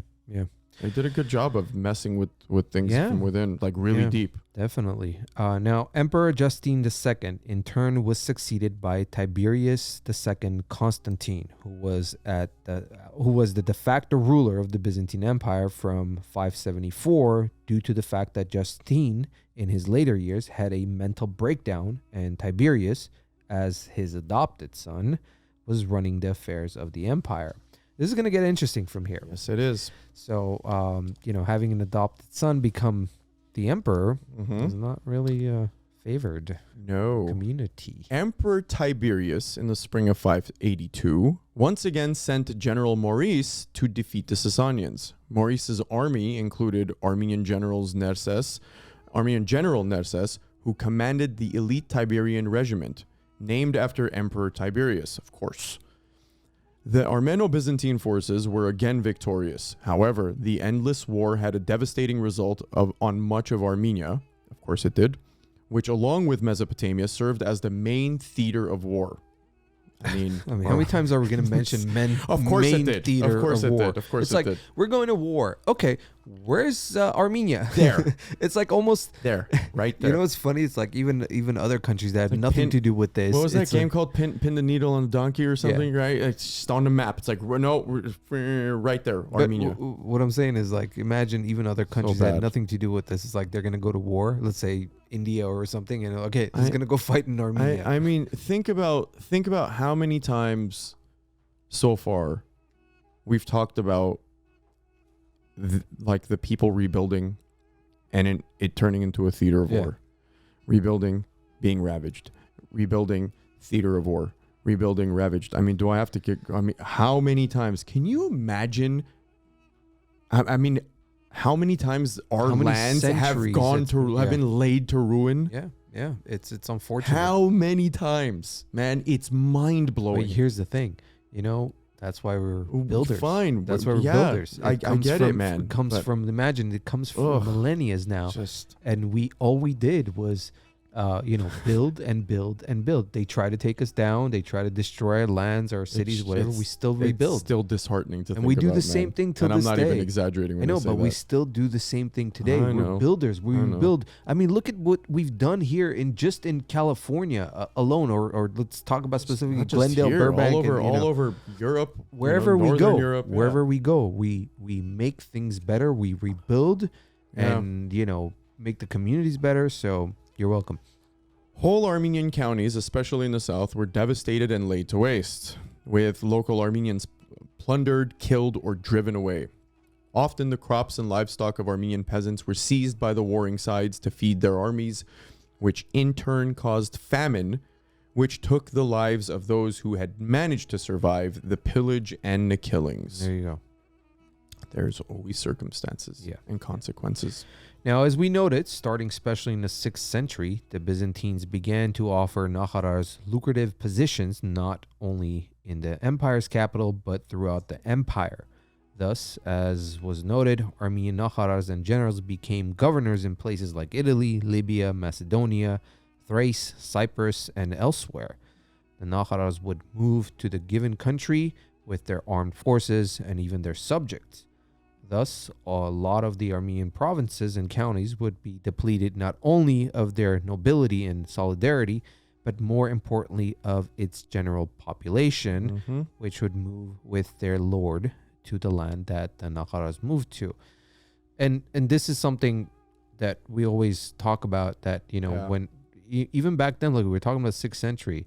They did a good job of messing with things from within, like really deep. Definitely. Now, Emperor Justine II in turn was succeeded by Tiberius II Constantine, who was the de facto ruler of the Byzantine Empire from 574, due to the fact that Justine, in his later years, had a mental breakdown, and Tiberius, as his adopted son, was running the affairs of the empire. This is going to get interesting from here. Yes, it is. So, having an adopted son become the emperor is not really favored. No. Community. Emperor Tiberius, in the spring of 582, once again sent General Maurice to defeat the Sasanians. Maurice's army included Armenian General Nerses, who commanded the elite Tiberian regiment, named after Emperor Tiberius, of course. The Armeno-Byzantine forces were again victorious. However, the endless war had a devastating result on much of Armenia, of course it did, which along with Mesopotamia served as the main theater of war. I mean, how many times are we going to mention of course main it did. theater of course of it war? did. Of course it's it like, did. We're going to war. Okay, where's Armenia? There. It's like almost there, right there. You know what's funny? It's like even other countries that have nothing to do with this. What was that game like, called? Pin the needle on the donkey or something, right? It's just on the map. It's like, we're right there, Armenia. What I'm saying is, like, imagine even other countries that have nothing to do with this. It's like they're going to go to war. Let's say India or something, and okay, it's going to go fight in Armenia. I mean, think about how many times so far we've talked about the people rebuilding and it turning into a theater of war. Rebuilding, being ravaged. Rebuilding, theater of war. Rebuilding, ravaged. I mean, do I have to how many times? Can you imagine? I mean, how many times our How many lands have centuries gone it's- to have yeah. been laid to ruin? Yeah. It's unfortunate. How many times, man? It's mind But blowing. here's the thing, that's why we're builders. Fine, That's but why we're yeah, builders. I get it, man. It comes but from it comes from Ugh. millennia now, just and all we did was, build and build and build. They try to take us down. They try to destroy our lands, our cities, whatever. We still it's rebuild, still disheartening to and think we do about, the same man. thing till And I'm this not day. even exaggerating I when know, I say but that. we still do the same thing today. I We're know. builders. We I know. build. I mean, look at what we've done here in California alone, or let's talk about specifically Not just Glendale, here, Burbank, all over, and, all over Europe, wherever we Northern go, Europe, wherever we go, we make things better. We rebuild, Yeah. and make the communities better. So you're welcome. Whole Armenian counties, especially in the south, were devastated and laid to waste, with local Armenians plundered, killed, or driven away. Often the crops and livestock of Armenian peasants were seized by the warring sides to feed their armies, which in turn caused famine, which took the lives of those who had managed to survive the pillage and the killings. There you go. There's always circumstances Yeah. and consequences. Now, as we noted, starting especially in the 6th century, the Byzantines began to offer Nakharars lucrative positions not only in the empire's capital, but throughout the empire. Thus, as was noted, Armenian Nakharars and generals became governors in places like Italy, Libya, Macedonia, Thrace, Cyprus, and elsewhere. The Nakharars would move to the given country with their armed forces and even their subjects. Thus, a lot of the Armenian provinces and counties would be depleted not only of their nobility and solidarity, but more importantly of its general population, which would move with their lord to the land that the Nakharars moved to. And this is something that we always talk about, that, Yeah. when even back then, like we were talking about 6th century,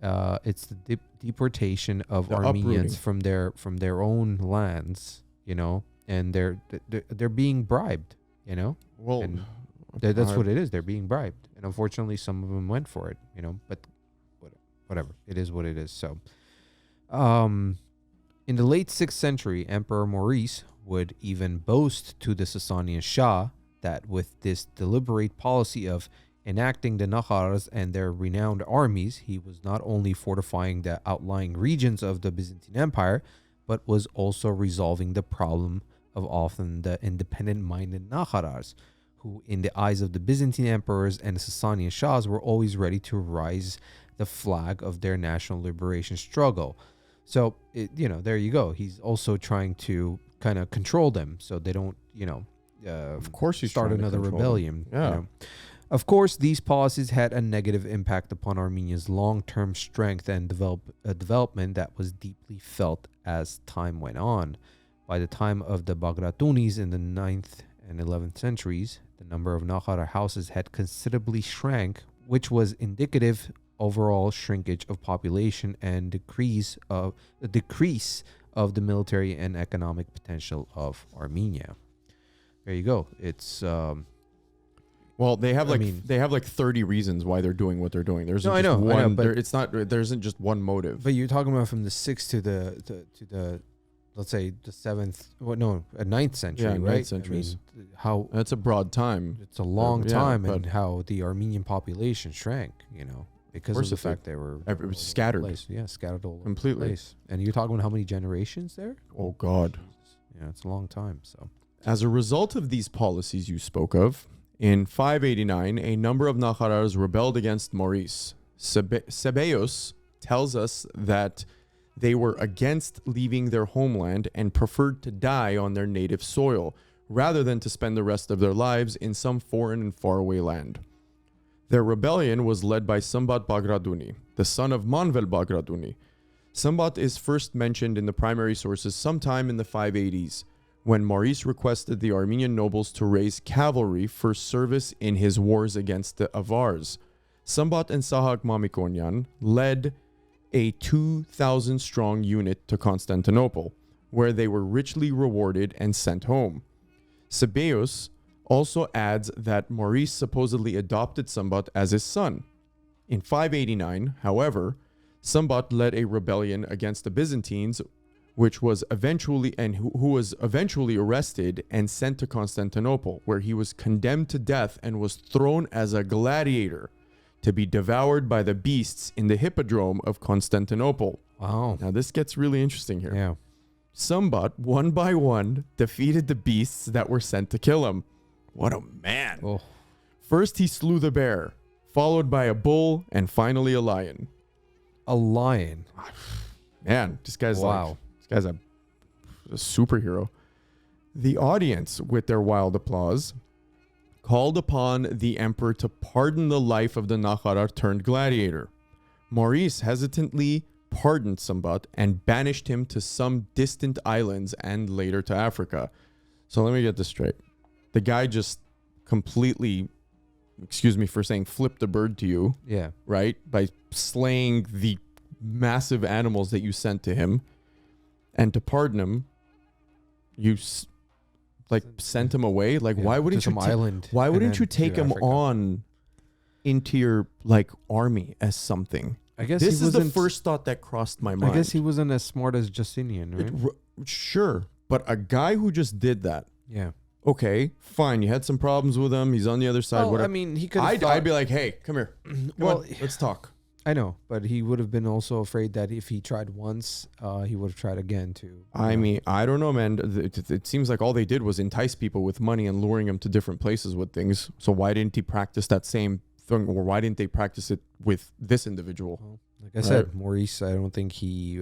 it's the deportation of The Armenians uprooting. from their own lands, and they're being bribed, Well, and that's what it is. They're being bribed, and unfortunately, some of them went for it, But whatever, it is what it is. So, in the late 6th century, Emperor Maurice would even boast to the Sasanian Shah that with this deliberate policy of enacting the Nakharars and their renowned armies, he was not only fortifying the outlying regions of the Byzantine Empire, but was also resolving the problem of often the independent-minded Nakharars, who, in the eyes of the Byzantine emperors and the Sasanian Shahs, were always ready to raise the flag of their national liberation struggle. So, there you go. He's also trying to kind of control them so they don't, of course, he's start trying to another control rebellion. them. Yeah. Of course, these policies had a negative impact upon Armenia's long-term strength and development that was deeply felt as time went on. By the time of the Bagratunis in the 9th and 11th centuries, the number of Nakharar houses had considerably shrank, which was indicative overall shrinkage of population and decrease of the military and economic potential of Armenia. There you go. It's Well, they have I like mean- 30 reasons why they're doing what they're doing. There's No, just I know, one. but- There isn't just one motive. But you're talking about from the 6th to the let's say the 7th, ninth century, Yeah, right? ninth centuries. I mean, how That's a broad time. it's a long yeah, time, but- and how the Armenian population shrank, because of course the it did. fact they were It was all over the scattered. place. Yeah, scattered all over the Completely. place. And you're talking about how many generations there? Oh God. Yeah, it's a long time. So As a result of these policies you spoke of, in 589, a number of Nakharars rebelled against Maurice. Sebeos tells us that they were against leaving their homeland and preferred to die on their native soil, rather than to spend the rest of their lives in some foreign and faraway land. Their rebellion was led by Sambhat Bagratuni, the son of Manvel Bagratuni. Sambhat is first mentioned in the primary sources sometime in the 580s, when Maurice requested the Armenian nobles to raise cavalry for service in his wars against the Avars. Sambhat and Mousheg Mamikonian led a 2,000-strong unit to Constantinople, where they were richly rewarded and sent home. Sebeos also adds that Maurice supposedly adopted Sambhat as his son. In 589, however, Sambhat led a rebellion against the Byzantines, which was eventually who was eventually arrested and sent to Constantinople, where he was condemned to death and was thrown as a gladiator to be devoured by the beasts in the hippodrome of Constantinople. Wow. Now this gets really interesting here. Yeah. Sambhat, one by one, defeated the beasts that were sent to kill him. What a man. Oh. First he slew the bear, followed by a bull, and finally a lion. A lion. Man, this guy's Wow. this guy's a superhero. The audience, with their wild applause, called upon the emperor to pardon the life of the Nakharar turned gladiator. Maurice hesitantly pardoned Sambhat and banished him to some distant islands and later to Africa. So let me get this straight. The guy just completely, excuse me for saying, flipped the bird to you, Yeah. right? By slaying the massive animals that you sent to him. And to pardon him, you sent him away. Like, Yeah, why to wouldn't you some island why and wouldn't then you take to him Africa. on into your army as something? I guess This he is the wasn't- first thought that crossed my mind. I guess he wasn't as smart as Justinian, right? Sure, but a guy who just did that. Yeah. Okay, fine. You had some problems with him. He's on the other side. Well, whatever. I mean, he could. I'd be like, hey, come here. Come Well, on, let's talk. I know, but he would have been also afraid that if he tried once, he would have tried again too. I mean, I don't know, man. It seems like all they did was entice people with money and luring them to different places with things. So why didn't he practice that same thing, or why didn't they practice it with this individual? Well, like I said, Maurice, I don't think he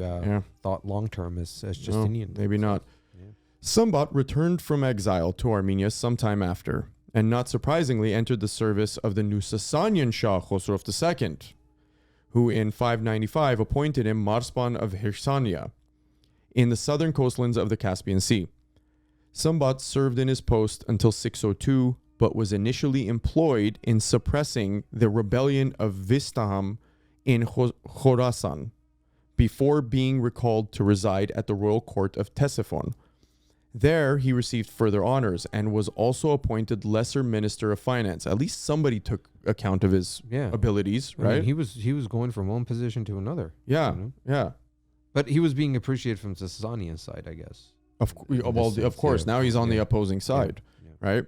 thought long term as Justinian. No, maybe not. Yeah. Sambhat returned from exile to Armenia sometime after, and not surprisingly entered the service of the new Sasanian Shah Khosrov II, who in 595 appointed him Marspan of Hirsania in the southern coastlands of the Caspian Sea. Sambhat served in his post until 602, but was initially employed in suppressing the rebellion of Vistaham in Khorasan before being recalled to reside at the royal court of Ctesiphon. There, he received further honors and was also appointed lesser minister of finance. At least somebody took account of his abilities, I right? mean, he was going from one position to another. Yeah, you know? yeah. But he was being appreciated from the Sasanian side, I guess. Of course. Now he's on the opposing side, right?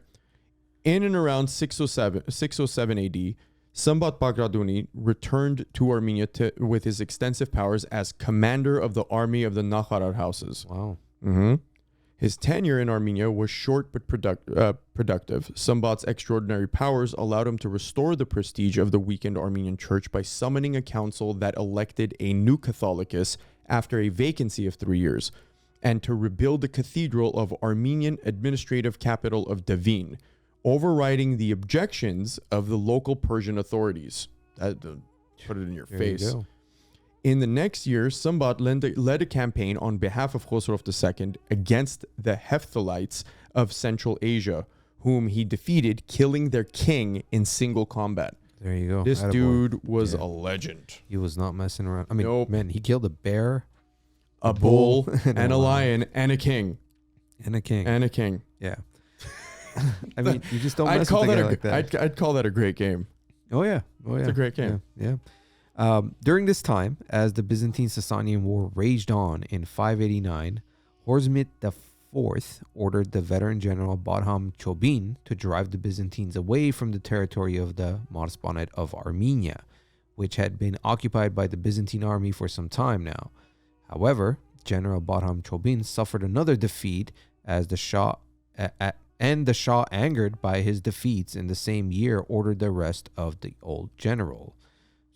In and around 607 AD, Sambhat Bagratuni returned to Armenia with his extensive powers as commander of the army of the Nakharar houses. Wow. Mm-hmm. His tenure in Armenia was short but productive. Sambhat's extraordinary powers allowed him to restore the prestige of the weakened Armenian church by summoning a council that elected a new Catholicus after a vacancy of 3 years, and to rebuild the cathedral of Armenian administrative capital of Devin, overriding the objections of the local Persian authorities. Put it in your face. You go. In the next year, Sambhat led a campaign on behalf of Khosrov II against the Hephthalites of Central Asia, whom he defeated, killing their king in single combat. There you go. This Attaboy. dude was a legend. He was not messing around. I mean, Nope. man, he killed a bear, A bull, and a lion, and a king. and a king. And a king. Yeah. I mean, you just don't mess with a guy like that. I'd call that a great game. Oh yeah. It's a great game. Yeah. During this time, as the Byzantine-Sasanian War raged on in 589, Hormizd IV ordered the veteran general Baram Chobin to drive the Byzantines away from the territory of the Marspanate of Armenia, which had been occupied by the Byzantine army for some time now. However, General Baram Chobin suffered another defeat as the Shah, angered by his defeats in the same year, ordered the arrest of the old general.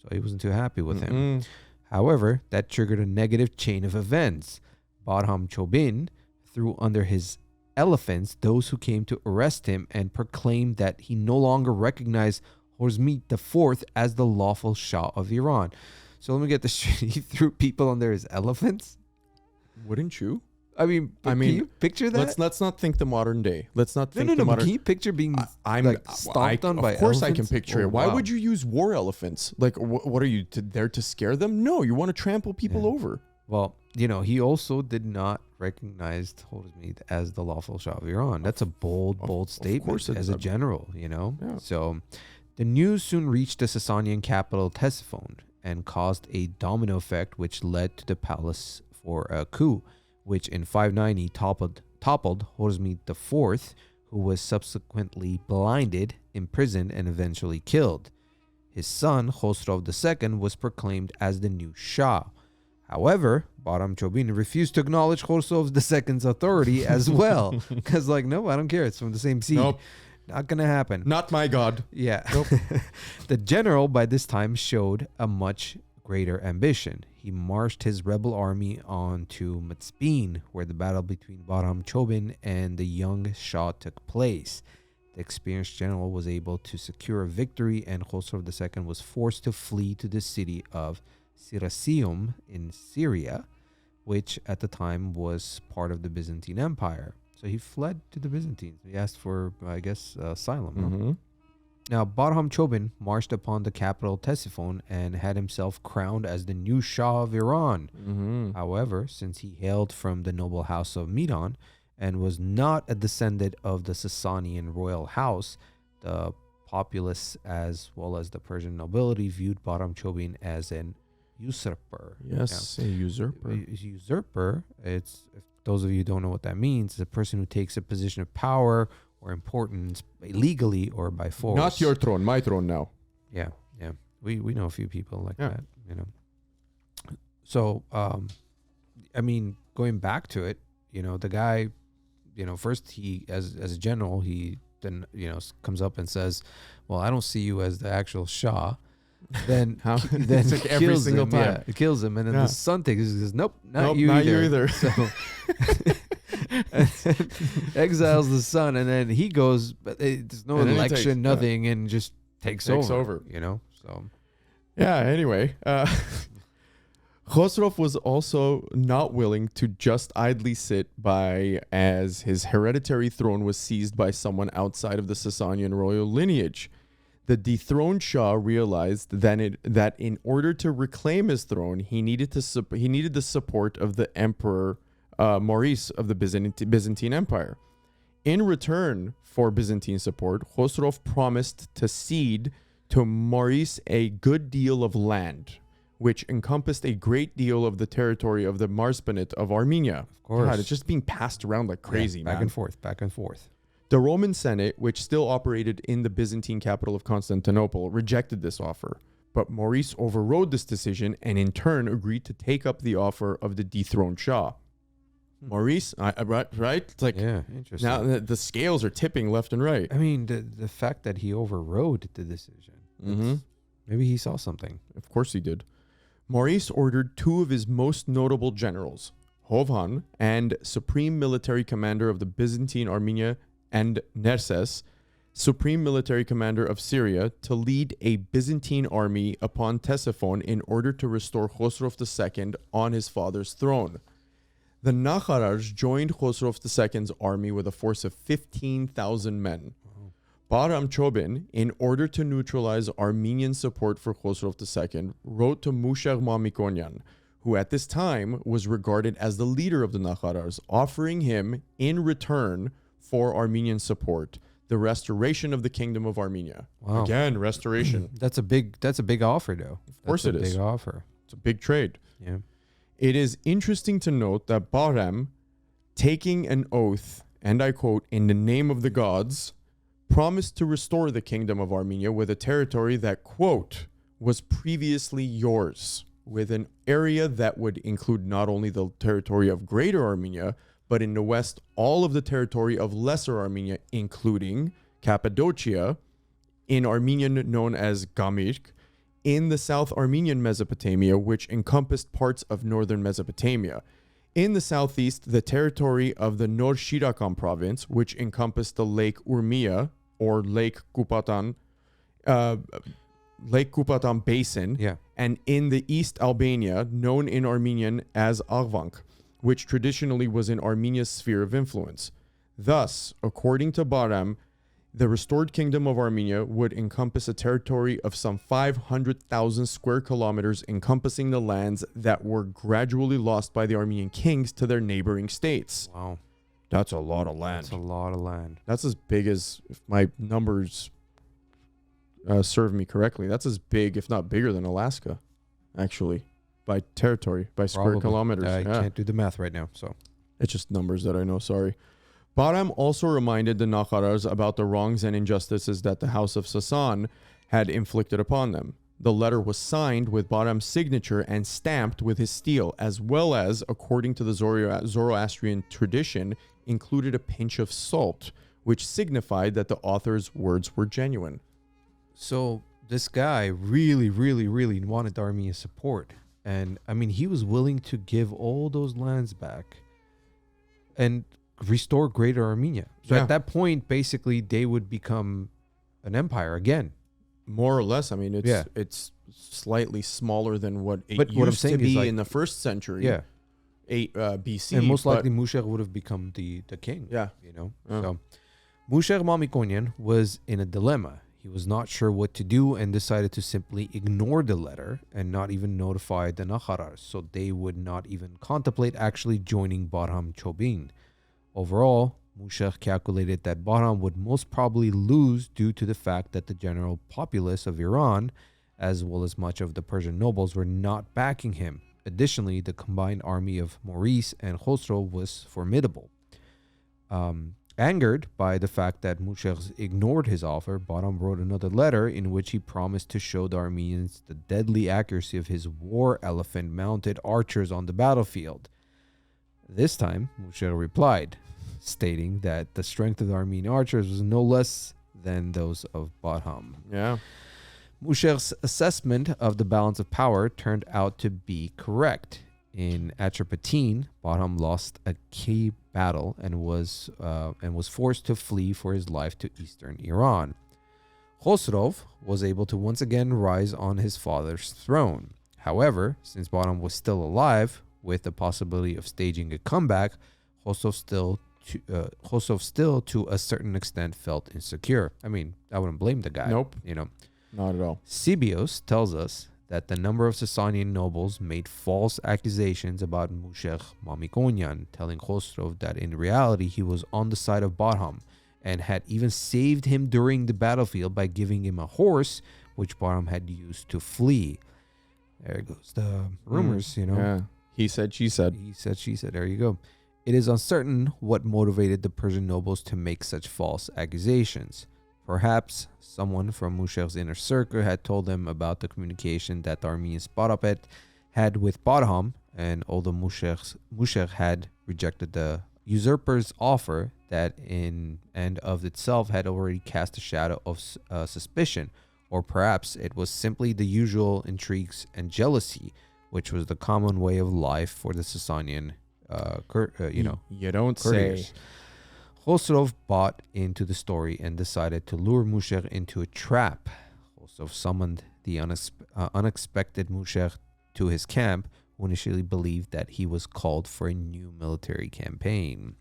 So he wasn't too happy with him. However, that triggered a negative chain of events. Baram Chobin threw under his elephants those who came to arrest him and proclaimed that he no longer recognized Hormizd IV as the lawful Shah of Iran. So let me get this straight. He threw people under his elephants? Wouldn't you? I mean, can you picture that? Let's not think the modern day. Let's not think no. the modern. Can you picture being stomped on by Of course, I can elephants? picture it. Why would you use war elephants? Like, what are you there to scare them? No, you want to trample people over. Well, he also did not recognize Hormizd as the lawful Shah of Iran. That's a bold statement as a general, Yeah. So the news soon reached the Sasanian capital Ctesiphon and caused a domino effect which led to the palace for a coup, which in 590 toppled Hormizd IV, who was subsequently blinded, imprisoned, and eventually killed. His son, Khosrov II, was proclaimed as the new Shah. However, Baram Chobin refused to acknowledge Khosrov II's authority as well. Because, no, I don't care. It's from the same seed. Nope. Not going to happen. Not my god. Yeah. Nope. The general, by this time, showed a much greater ambition. He marched his rebel army on to Matspin, where the battle between Baram Chobin and the young Shah took place. The experienced general was able to secure a victory, and Khosrov II was forced to flee to the city of Sirasium in Syria, which at the time was part of the Byzantine Empire. So he fled to the Byzantines. He asked for, I guess, asylum. Mm-hmm. Now, Baram Chobin marched upon the capital Ctesiphon and had himself crowned as the new Shah of Iran. Mm-hmm. However, since he hailed from the noble house of Miran and was not a descendant of the Sasanian royal house, the populace as well as the Persian nobility viewed Baram Chobin as an usurper. Yes, a usurper. Usurper, it's, if those of you who don't know what that means, it's a person who takes a position of power or importance illegally or by force. Not your throne, my throne now. Yeah. We know a few people like Yeah. that, So, going back to it, the guy, first he, as a general, he then, comes up and says, well, I don't see you as the actual Shah. Then, then It's like every kills single him, time. Yeah, it kills him. And then Yeah. the son takes it and says, nope, Nope, you not either. you either. So, and then exiles the son, and then he goes, but there's no And then he election, takes- nothing, and just takes over. So. Yeah, anyway. Khosrov was also not willing to just idly sit by as his hereditary throne was seized by someone outside of the Sasanian royal lineage. The dethroned Shah realized that in order to reclaim his throne, he needed the support of the Emperor Maurice of the Byzantine Empire. In return for Byzantine support, Khosrov promised to cede to Maurice a good deal of land, which encompassed a great deal of the territory of the Marspanate of Armenia. Of course. God, it's just being passed around like crazy, back man. and forth. The Roman Senate, which still operated in the Byzantine capital of Constantinople, rejected this offer. But Maurice overrode this decision and in turn agreed to take up the offer of the dethroned Shah. Maurice, right? It's like Yeah, interesting. now the scales are tipping left and right. I mean, the fact that he overrode the decision, Mm-hmm. maybe he saw something. Of course he did. Maurice ordered two of his most notable generals, Hovhan and Supreme Military Commander of the Byzantine Armenia, and Nerses, Supreme Military Commander of Syria, to lead a Byzantine army upon Ctesiphon in order to restore Khosrov II on his father's throne. The Nakharaj joined Khosrov II's army with a force of 15,000 men. Baram Chobin, in order to neutralize Armenian support for Khosrov II, wrote to Mousheg Mamikonian, who at this time was regarded as the leader of the Nakharaj, offering him, in return for Armenian support, the restoration of the Kingdom of Armenia. Wow. Again, restoration. That's a big offer, though. Of course That's it a is. big offer. It's a big trade. Yeah. It is interesting to note that Baram, taking an oath, and I quote, in the name of the gods, promised to restore the Kingdom of Armenia with a territory that, quote, was previously yours, with an area that would include not only the territory of Greater Armenia, but in the west, all of the territory of Lesser Armenia, including Cappadocia, in Armenian known as Gamirk, in the South Armenian Mesopotamia, which encompassed parts of northern Mesopotamia. In the southeast, the territory of the Nor Shirakan province, which encompassed the Lake Urmia, or Lake Kupatan basin, Yeah. and in the East Albania, known in Armenian as Arvank, which traditionally was in Armenia's sphere of influence. Thus, according to Baram, the restored Kingdom of Armenia would encompass a territory of some 500,000 square kilometers, encompassing the lands that were gradually lost by the Armenian kings to their neighboring states. Wow. That's a lot of land. That's a lot of land. That's as big as, if my numbers serve me correctly, that's as big, if not bigger than Alaska, actually, by territory, by square Probably. kilometers. I Yeah. can't do the math right now, so. It's just numbers that I know, sorry. Baram also reminded the Nakharas about the wrongs and injustices that the House of Sasan had inflicted upon them. The letter was signed with Baram's signature and stamped with his seal, as well as, according to the Zoroastrian tradition, included a pinch of salt, which signified that the author's words were genuine. So this guy really, really, really wanted the Armenian support. And, I mean, he was willing to give all those lands back and restore Greater Armenia. So at that point, basically, they would become an empire again. More or less. I mean, it's slightly smaller than what it But what I'm used to saying is, be like, in the first century. Yeah. 8 BC. And most likely Mousheg would have become the king. Yeah. You know? Yeah. So Mousheg Mamikonian was in a dilemma. He was not sure what to do and decided to simply ignore the letter and not even notify the Nakharas, so they would not even contemplate actually joining Baram Chobin. Overall, Mousheg calculated that Baram would most probably lose due to the fact that the general populace of Iran, as well as much of the Persian nobles, were not backing him. Additionally, the combined army of Maurice and Khosrow was formidable. Angered by the fact that Mousheg ignored his offer, Baram wrote another letter in which he promised to show the Armenians the deadly accuracy of his war elephant mounted archers on the battlefield. This time, Mousheg replied, stating that the strength of the Armenian archers was no less than those of Baram. Yeah. Mousheg's assessment of the balance of power turned out to be correct. In Atropatene, Baram lost a key battle and was forced to flee for his life to eastern Iran. Khosrow was able to once again rise on his father's throne. However, since Baram was still alive, with the possibility of staging a comeback, Khosrow still to a certain extent felt insecure. I mean, I wouldn't blame the guy. Nope. You know, Not at all. Sibios tells us that the number of Sasanian nobles made false accusations about Mousheg Mamikonian, telling Khosrow that in reality he was on the side of Baram and had even saved him during the battlefield by giving him a horse which Baram had used to flee. There goes the rumors, you know. Yeah. He said, she said. He said, she said. There you go. It is uncertain what motivated the Persian nobles to make such false accusations. Perhaps someone from Mousheg's inner circle had told them about the communication that the Armenian Sparapet had with Baram, and although Mousheg had rejected the usurper's offer, that in and of itself had already cast a shadow of suspicion, or perhaps it was simply the usual intrigues and jealousy, which was the common way of life for the Sasanian, You don't courtiers. say. Khosrow bought into the story and decided to lure Mousheg into a trap. Khosrow summoned the unexpected Mousheg to his camp, who initially believed that he was called for a new military campaign.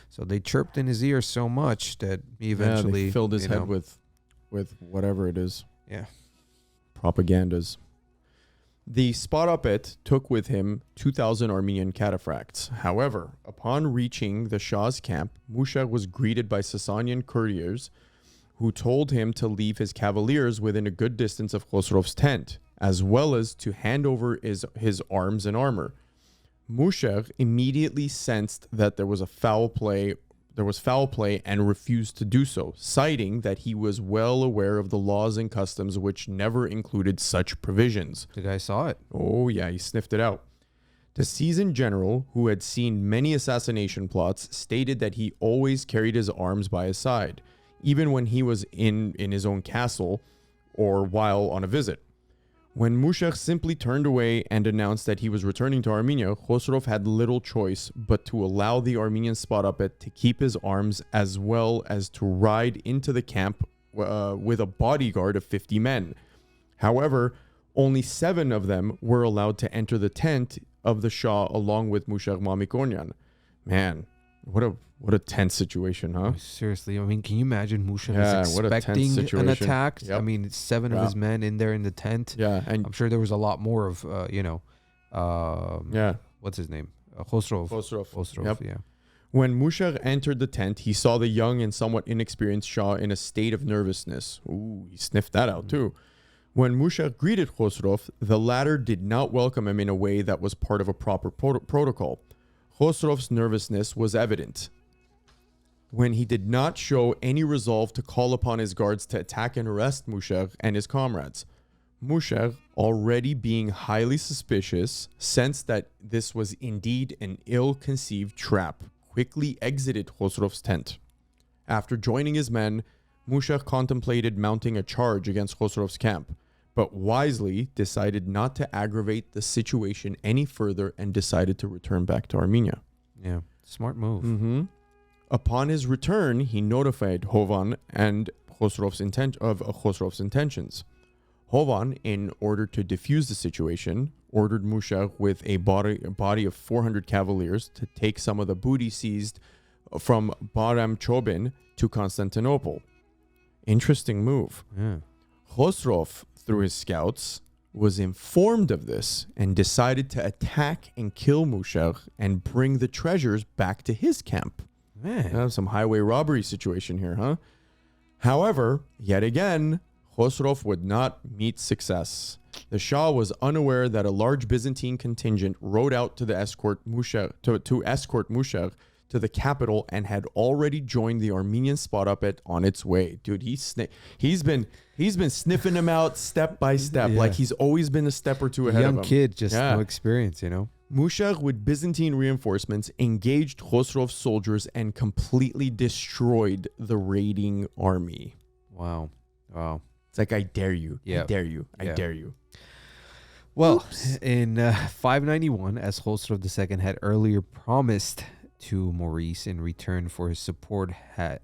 So they chirped in his ear so much that he eventually they filled his head with whatever it is. Yeah. Propagandas. The Sparapet took with him 2,000 Armenian cataphracts. However, upon reaching the Shah's camp, Mousheg was greeted by Sasanian couriers who told him to leave his cavaliers within a good distance of Khosrow's tent, as well as to hand over his arms and armor. Mousheg immediately sensed that there was foul play and refused to do so, citing that he was well aware of the laws and customs which never included such provisions. The guy saw it. Oh yeah, he sniffed it out. The seasoned general, who had seen many assassination plots, stated that he always carried his arms by his side, even when he was in his own castle or while on a visit. When Mousheg simply turned away and announced that he was returning to Armenia, Khosrow had little choice but to allow the Armenian Sparapet to keep his arms, as well as to ride into the camp with a bodyguard of 50 men. However, only 7 of them were allowed to enter the tent of the Shah along with Mousheg Mamikonian. Man, what a tense situation, huh? Seriously, I mean, can you imagine Mousheg is what a tense expecting an situation. attack? Yep. I mean, it's 7 of his men in there in the tent. Yeah, and I'm sure there was a lot more of, what's his name? Khosrow. Khosrow. Yep. Yeah. When Mousheg entered the tent, he saw the young and somewhat inexperienced Shah in a state of nervousness. Ooh, he sniffed that out too. When Mousheg greeted Khosrow, the latter did not welcome him in a way that was part of a proper protocol. Khosrov's nervousness was evident when he did not show any resolve to call upon his guards to attack and arrest Mousheg and his comrades. Mousheg, already being highly suspicious, sensed that this was indeed an ill-conceived trap, quickly exited Khosrov's tent. After joining his men, Mousheg contemplated mounting a charge against Khosrov's camp, but wisely decided not to aggravate the situation any further and decided to return back to Armenia. Yeah, smart move. Upon his return, he notified Hovan and Khosrov's Khosrov's intentions. Hovan, in order to defuse the situation, ordered Mousheg with a body of 400 cavaliers to take some of the booty seized from Baram Chobin to Constantinople. Interesting move. Yeah. Khosrov, through his scouts, was informed of this and decided to attack and kill Mousheg and bring the treasures back to his camp. Man. Some highway robbery situation here, huh? However, yet again, Khosrov would not meet success. The Shah was unaware that a large Byzantine contingent rode out to escort Mousheg to the capital and had already joined the Armenian spot up on its way. Dude, he's been sniffing him out step by step, like he's always been a step or two ahead of him. Young kid, just no experience, you know. Mousheg, with Byzantine reinforcements, engaged Khosrov's soldiers and completely destroyed the raiding army. Wow. It's like, I dare you. Yeah. I dare you. I Yeah. dare you. Well, in 591, as Khosrov II had earlier promised to Maurice in return for his support, had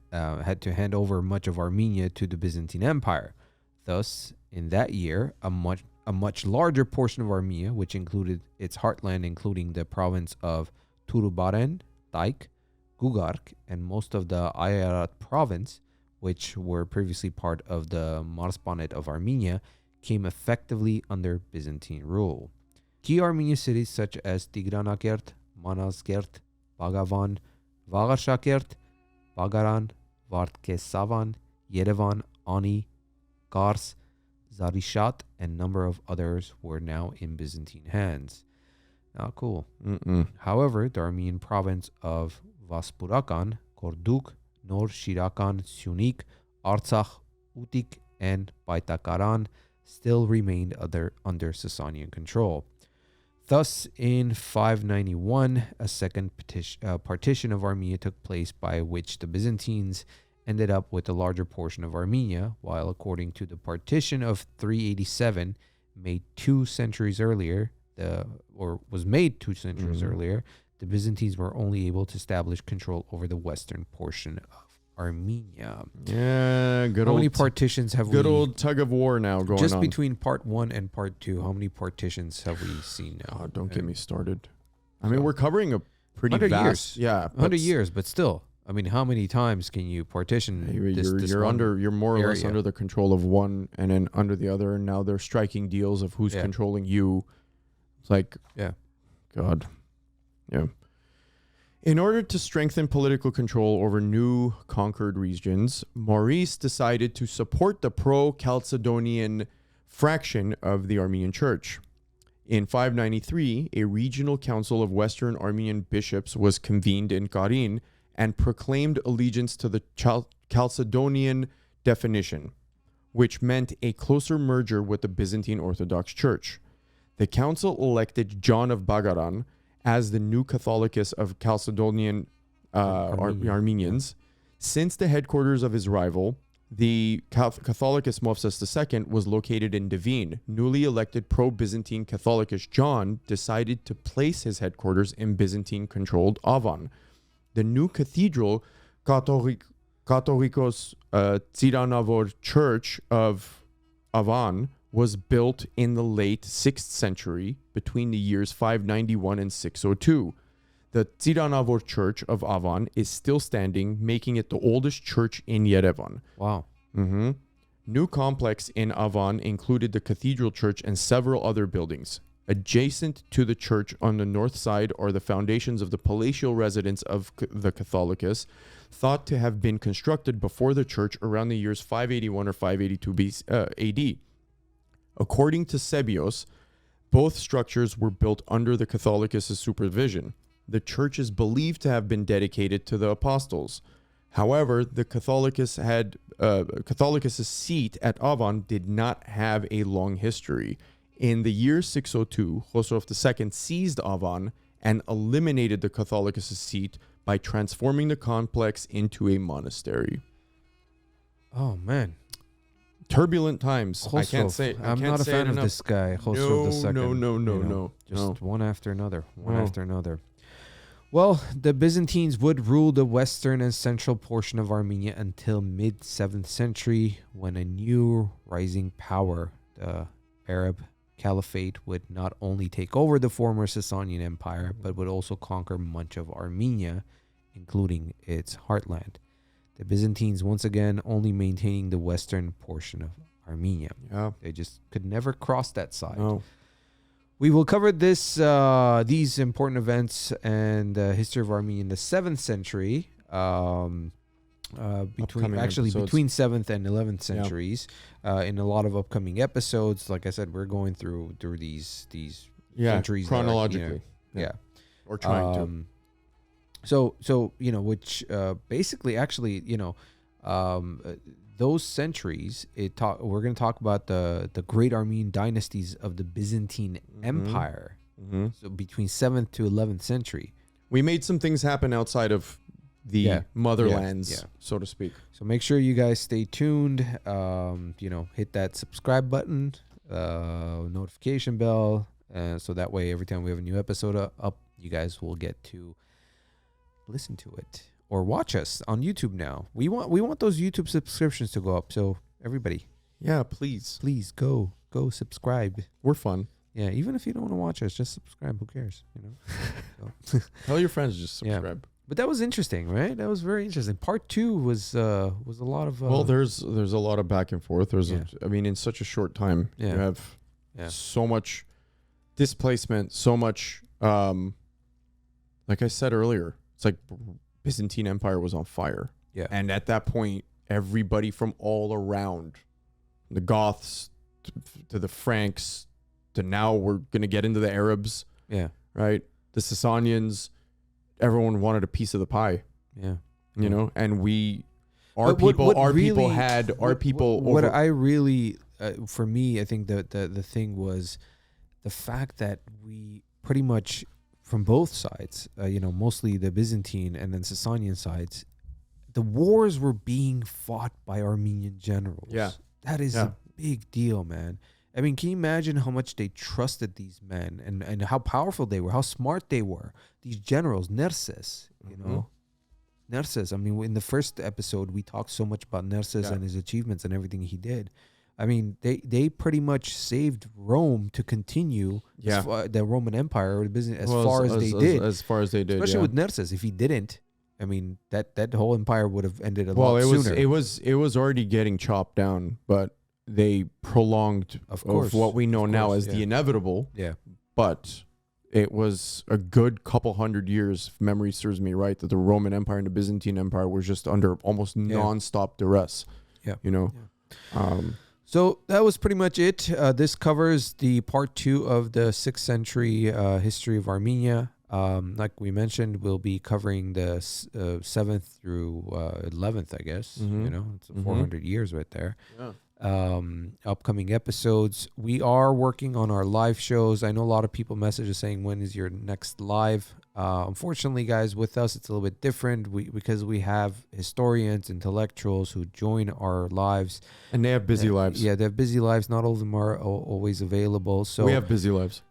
to hand over much of Armenia to the Byzantine Empire. Thus, in that year, a much larger portion of Armenia, which included its heartland, including the province of Turubaren, Taik, Gugark, and most of the Ayarat province, which were previously part of the Marspanet of Armenia, came effectively under Byzantine rule. Key Armenian cities such as Tigranakert, Manasgert, Bagavan, Vagarshakert, Bagaran, Vartkesavan, Yerevan, Ani, Kars, Zarishat, and a number of others were now in Byzantine hands. Not cool. However, the Armenian province of Vaspurakan, Korduk, Nor Shirakan, Sunik, Artsakh, Utik, and Baitakaran still remained under Sasanian control. Thus, in 591, a second partition of Armenia took place, by which the Byzantines ended up with a larger portion of Armenia, while according to the partition of 387, made 2 centuries earlier, the Byzantines were only able to establish control over the western portion of Armenia. Yeah, How many partitions have good old tug of war now going just on. between part 1 and part 2? How many partitions have we seen now? Oh, don't get me started. I mean, we're covering a pretty 100 vast, years. 100 years, but still, I mean, how many times can you partition you're more or less under the control of one and then under the other, and now they're striking deals of who's controlling you. It's like, God. Yeah. In order to strengthen political control over new conquered regions, Maurice decided to support the pro-Chalcedonian fraction of the Armenian Church. In 593, a regional council of Western Armenian bishops was convened in Karin and proclaimed allegiance to the Chalcedonian definition, which meant a closer merger with the Byzantine Orthodox Church. The council elected John of Bagaran as the new Catholicos of Chalcedonian Armenians. Since the headquarters of his rival, the Catholicos Movses II, was located in Devine, newly elected pro-Byzantine Catholicos John decided to place his headquarters in Byzantine-controlled Artavon. The new cathedral, Catholicos Tsiranavor Church of Artavon, was built in the late 6th century between the years 591 and 602. The Tsiranavor Church of Artavon is still standing, making it the oldest church in Yerevan. Wow. New complex in Artavon included the cathedral church and several other buildings. Adjacent to the church on the north side are the foundations of the palatial residence of the Catholicos, thought to have been constructed before the church around the years 581 or 582 AD. According to Sebios, both structures were built under the Catholicos' supervision. the church is believed to have been dedicated to the apostles. However, the Catholicus Catholicus' seat at Artavon did not have a long history. In the year 602, Khosrov II seized Artavon and eliminated the Catholicus' seat by transforming the complex into a monastery. Oh man, turbulent times. Khosrov. I can't say. I'm not a fan of this guy, Khosrov II. No. Just one after another, after another. Well, the Byzantines would rule the western and central portion of Armenia until mid-7th century, when a new rising power, the Arab Caliphate, would not only take over the former Sasanian Empire, but would also conquer much of Armenia, including its heartland. The Byzantines, once again, only maintaining the western portion of Armenia. Yeah. They just could never cross that side. No. We will cover these important events and the history of Armenia in the 7th century, between 7th and 11th centuries, in a lot of upcoming episodes. Like I said, we're going through these centuries chronologically. Or trying to. So which basically actually those centuries, we're going to talk about the great Armenian dynasties of the Byzantine Empire. Mm-hmm. So between 7th to 11th century. We made some things happen outside of the motherlands, so to speak. So make sure you guys stay tuned. Hit that subscribe button, notification bell, so that way every time we have a new episode up, you guys will get to listen to it. Or watch us on YouTube now. We want those YouTube subscriptions to go up. So everybody, please go subscribe. We're fun. Yeah, even if you don't want to watch us, just subscribe. Who cares? Tell your friends, just subscribe. Yeah. But that was interesting, right? That was very interesting. Part 2 was a lot of. Well, there's a lot of back and forth. In such a short time, you have so much displacement, so much. Like I said earlier, it's like Byzantine Empire was on fire. Yeah. And at that point, everybody from all around, the Goths to the Franks, to now we're going to get into the Arabs. Yeah. Right? The Sasanians, everyone wanted a piece of the pie. Yeah. And for me, I think the thing was the fact that we pretty much, from both sides, mostly the Byzantine and then Sasanian sides, the wars were being fought by Armenian generals. Yeah. That is a big deal, man. I mean, can you imagine how much they trusted these men and how powerful they were, how smart they were? These generals, Nerses, Nerses. I mean, in the first episode, we talked so much about Nerses and his achievements and everything he did. I mean, they pretty much saved Rome to continue the Roman Empire or the business as far as they did. Especially with Nerses. If he didn't, I mean, that whole empire would have ended a lot sooner. It was already getting chopped down, but they prolonged of what we know now as the inevitable. Yeah. But it was a good couple hundred years, if memory serves me right, that the Roman Empire and the Byzantine Empire were just under almost nonstop duress. Yeah. So that was pretty much it. This covers the part 2 of the 6th century history of Armenia. Like we mentioned, we'll be covering the 7th through 11th, I guess. It's 400 years right there. Yeah. Upcoming episodes. We are working on our live shows. I know a lot of people message us saying, when is your next live? Unfortunately, guys, with us, it's a little bit different because we have historians, intellectuals who join our lives. And they have busy lives. Yeah, they have busy lives. Not all of them are always available. So we have busy lives.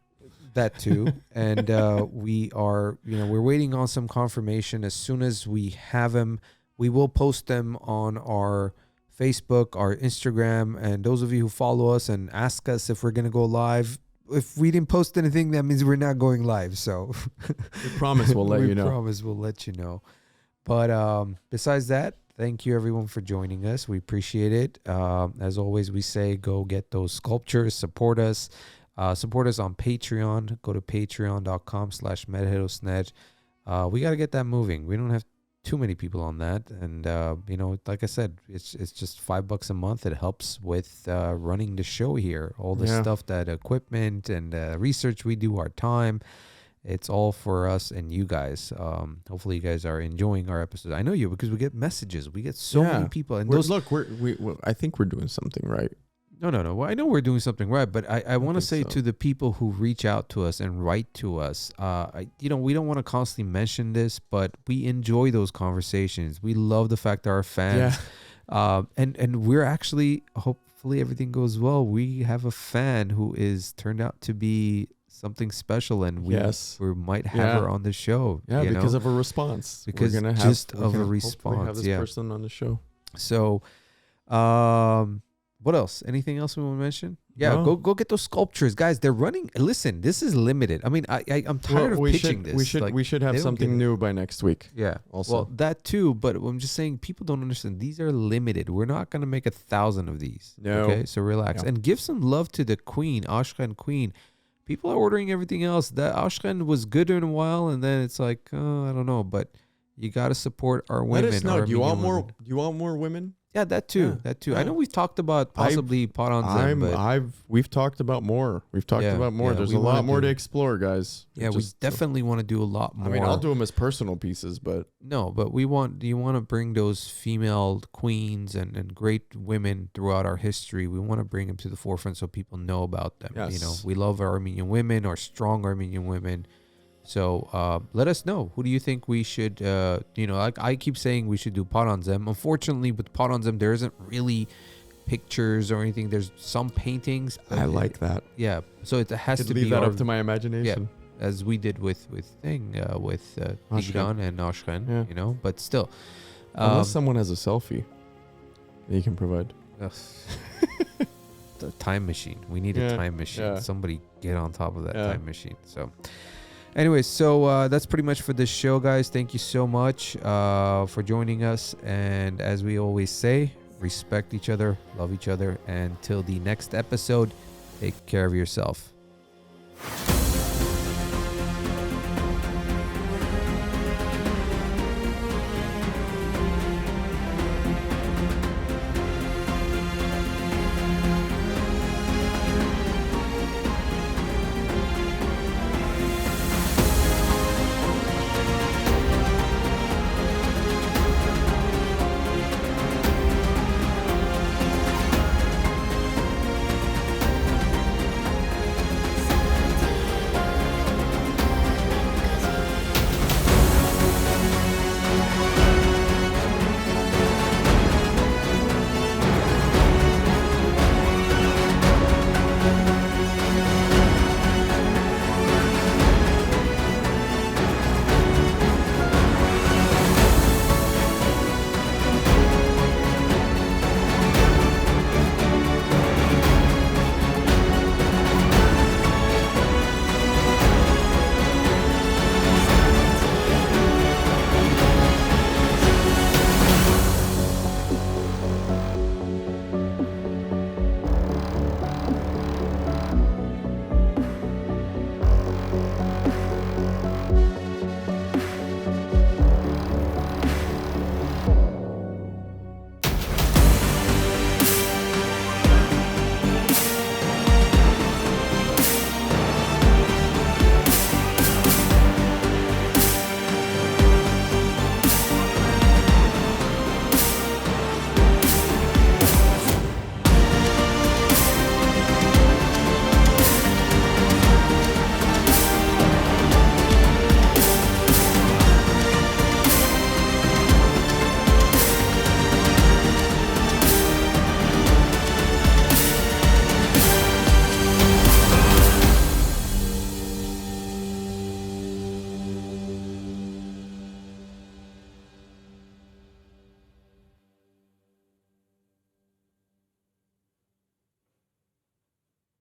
That too. And we are, we're waiting on some confirmation. As soon as we have them, we will post them on our Facebook, our Instagram. And those of you who follow us and ask us if we're going to go live, if we didn't post anything, that means we're not going live. So we promise we'll let you know. We promise we'll let you know. But besides that, thank you everyone for joining us. We appreciate it. As always, we say go get those sculptures, support us. Support us on Patreon. Go to patreon.com/medherosner. We got to get that moving. We don't have too many people on that. And, like I said, it's just $5 a month. It helps with running the show here. All the stuff, that equipment and research we do, our time. It's all for us and you guys. Hopefully you guys are enjoying our episodes. I know you, because we get messages. We get so many people, and I think we're doing something right. No. Well, I know we're doing something right, but I want to say to the people who reach out to us and write to us, we don't want to constantly mention this, but we enjoy those conversations. We love the fact that our fans, and we're actually, hopefully everything goes well, we have a fan who is turned out to be something special, and we might have her on the show. Because of a response. Because we're a response. Have this person on the show. So, what else? Anything else we want to mention? Yeah, No. go get those sculptures, guys. They're running. Listen, this is limited. I mean, I'm tired of pitching this. We should have something new by next week. Yeah. Also. Well, that too. But I'm just saying, people don't understand. These are limited. We're not gonna make 1,000 of these. No. Okay. So relax and give some love to the Queen, Ashkan Queen. People are ordering everything else. That Ashkan was good in a while, and then it's like, I don't know. But you gotta support our women. Let us know. Do you want more? Women. Do you want more women? Yeah, that too. Yeah. I know we've talked about possibly pot on them, but we've talked about more. There's a lot more to explore, guys. Yeah, we definitely want to do a lot more. I mean, I'll do them as personal pieces, but you want to bring those female queens and great women throughout our history. We want to bring them to the forefront so people know about them. Yes. We love our Armenian women, our strong Armenian women. So let us know. Who do you think we should, like I keep saying we should do pot on them. Unfortunately, with pot on them, there isn't really pictures or anything. There's some paintings. I like that. Yeah. So it has to leave be that up to my imagination. Yeah, as we did with Tigran and Ashkan, Yeah. but still. Unless someone has a selfie that you can provide. The time machine. We need a time machine. Yeah. Somebody get on top of that time machine. So anyways, so that's pretty much for this show, guys. Thank you so much for joining us. And as we always say, respect each other, love each other. And till the next episode, take care of yourself.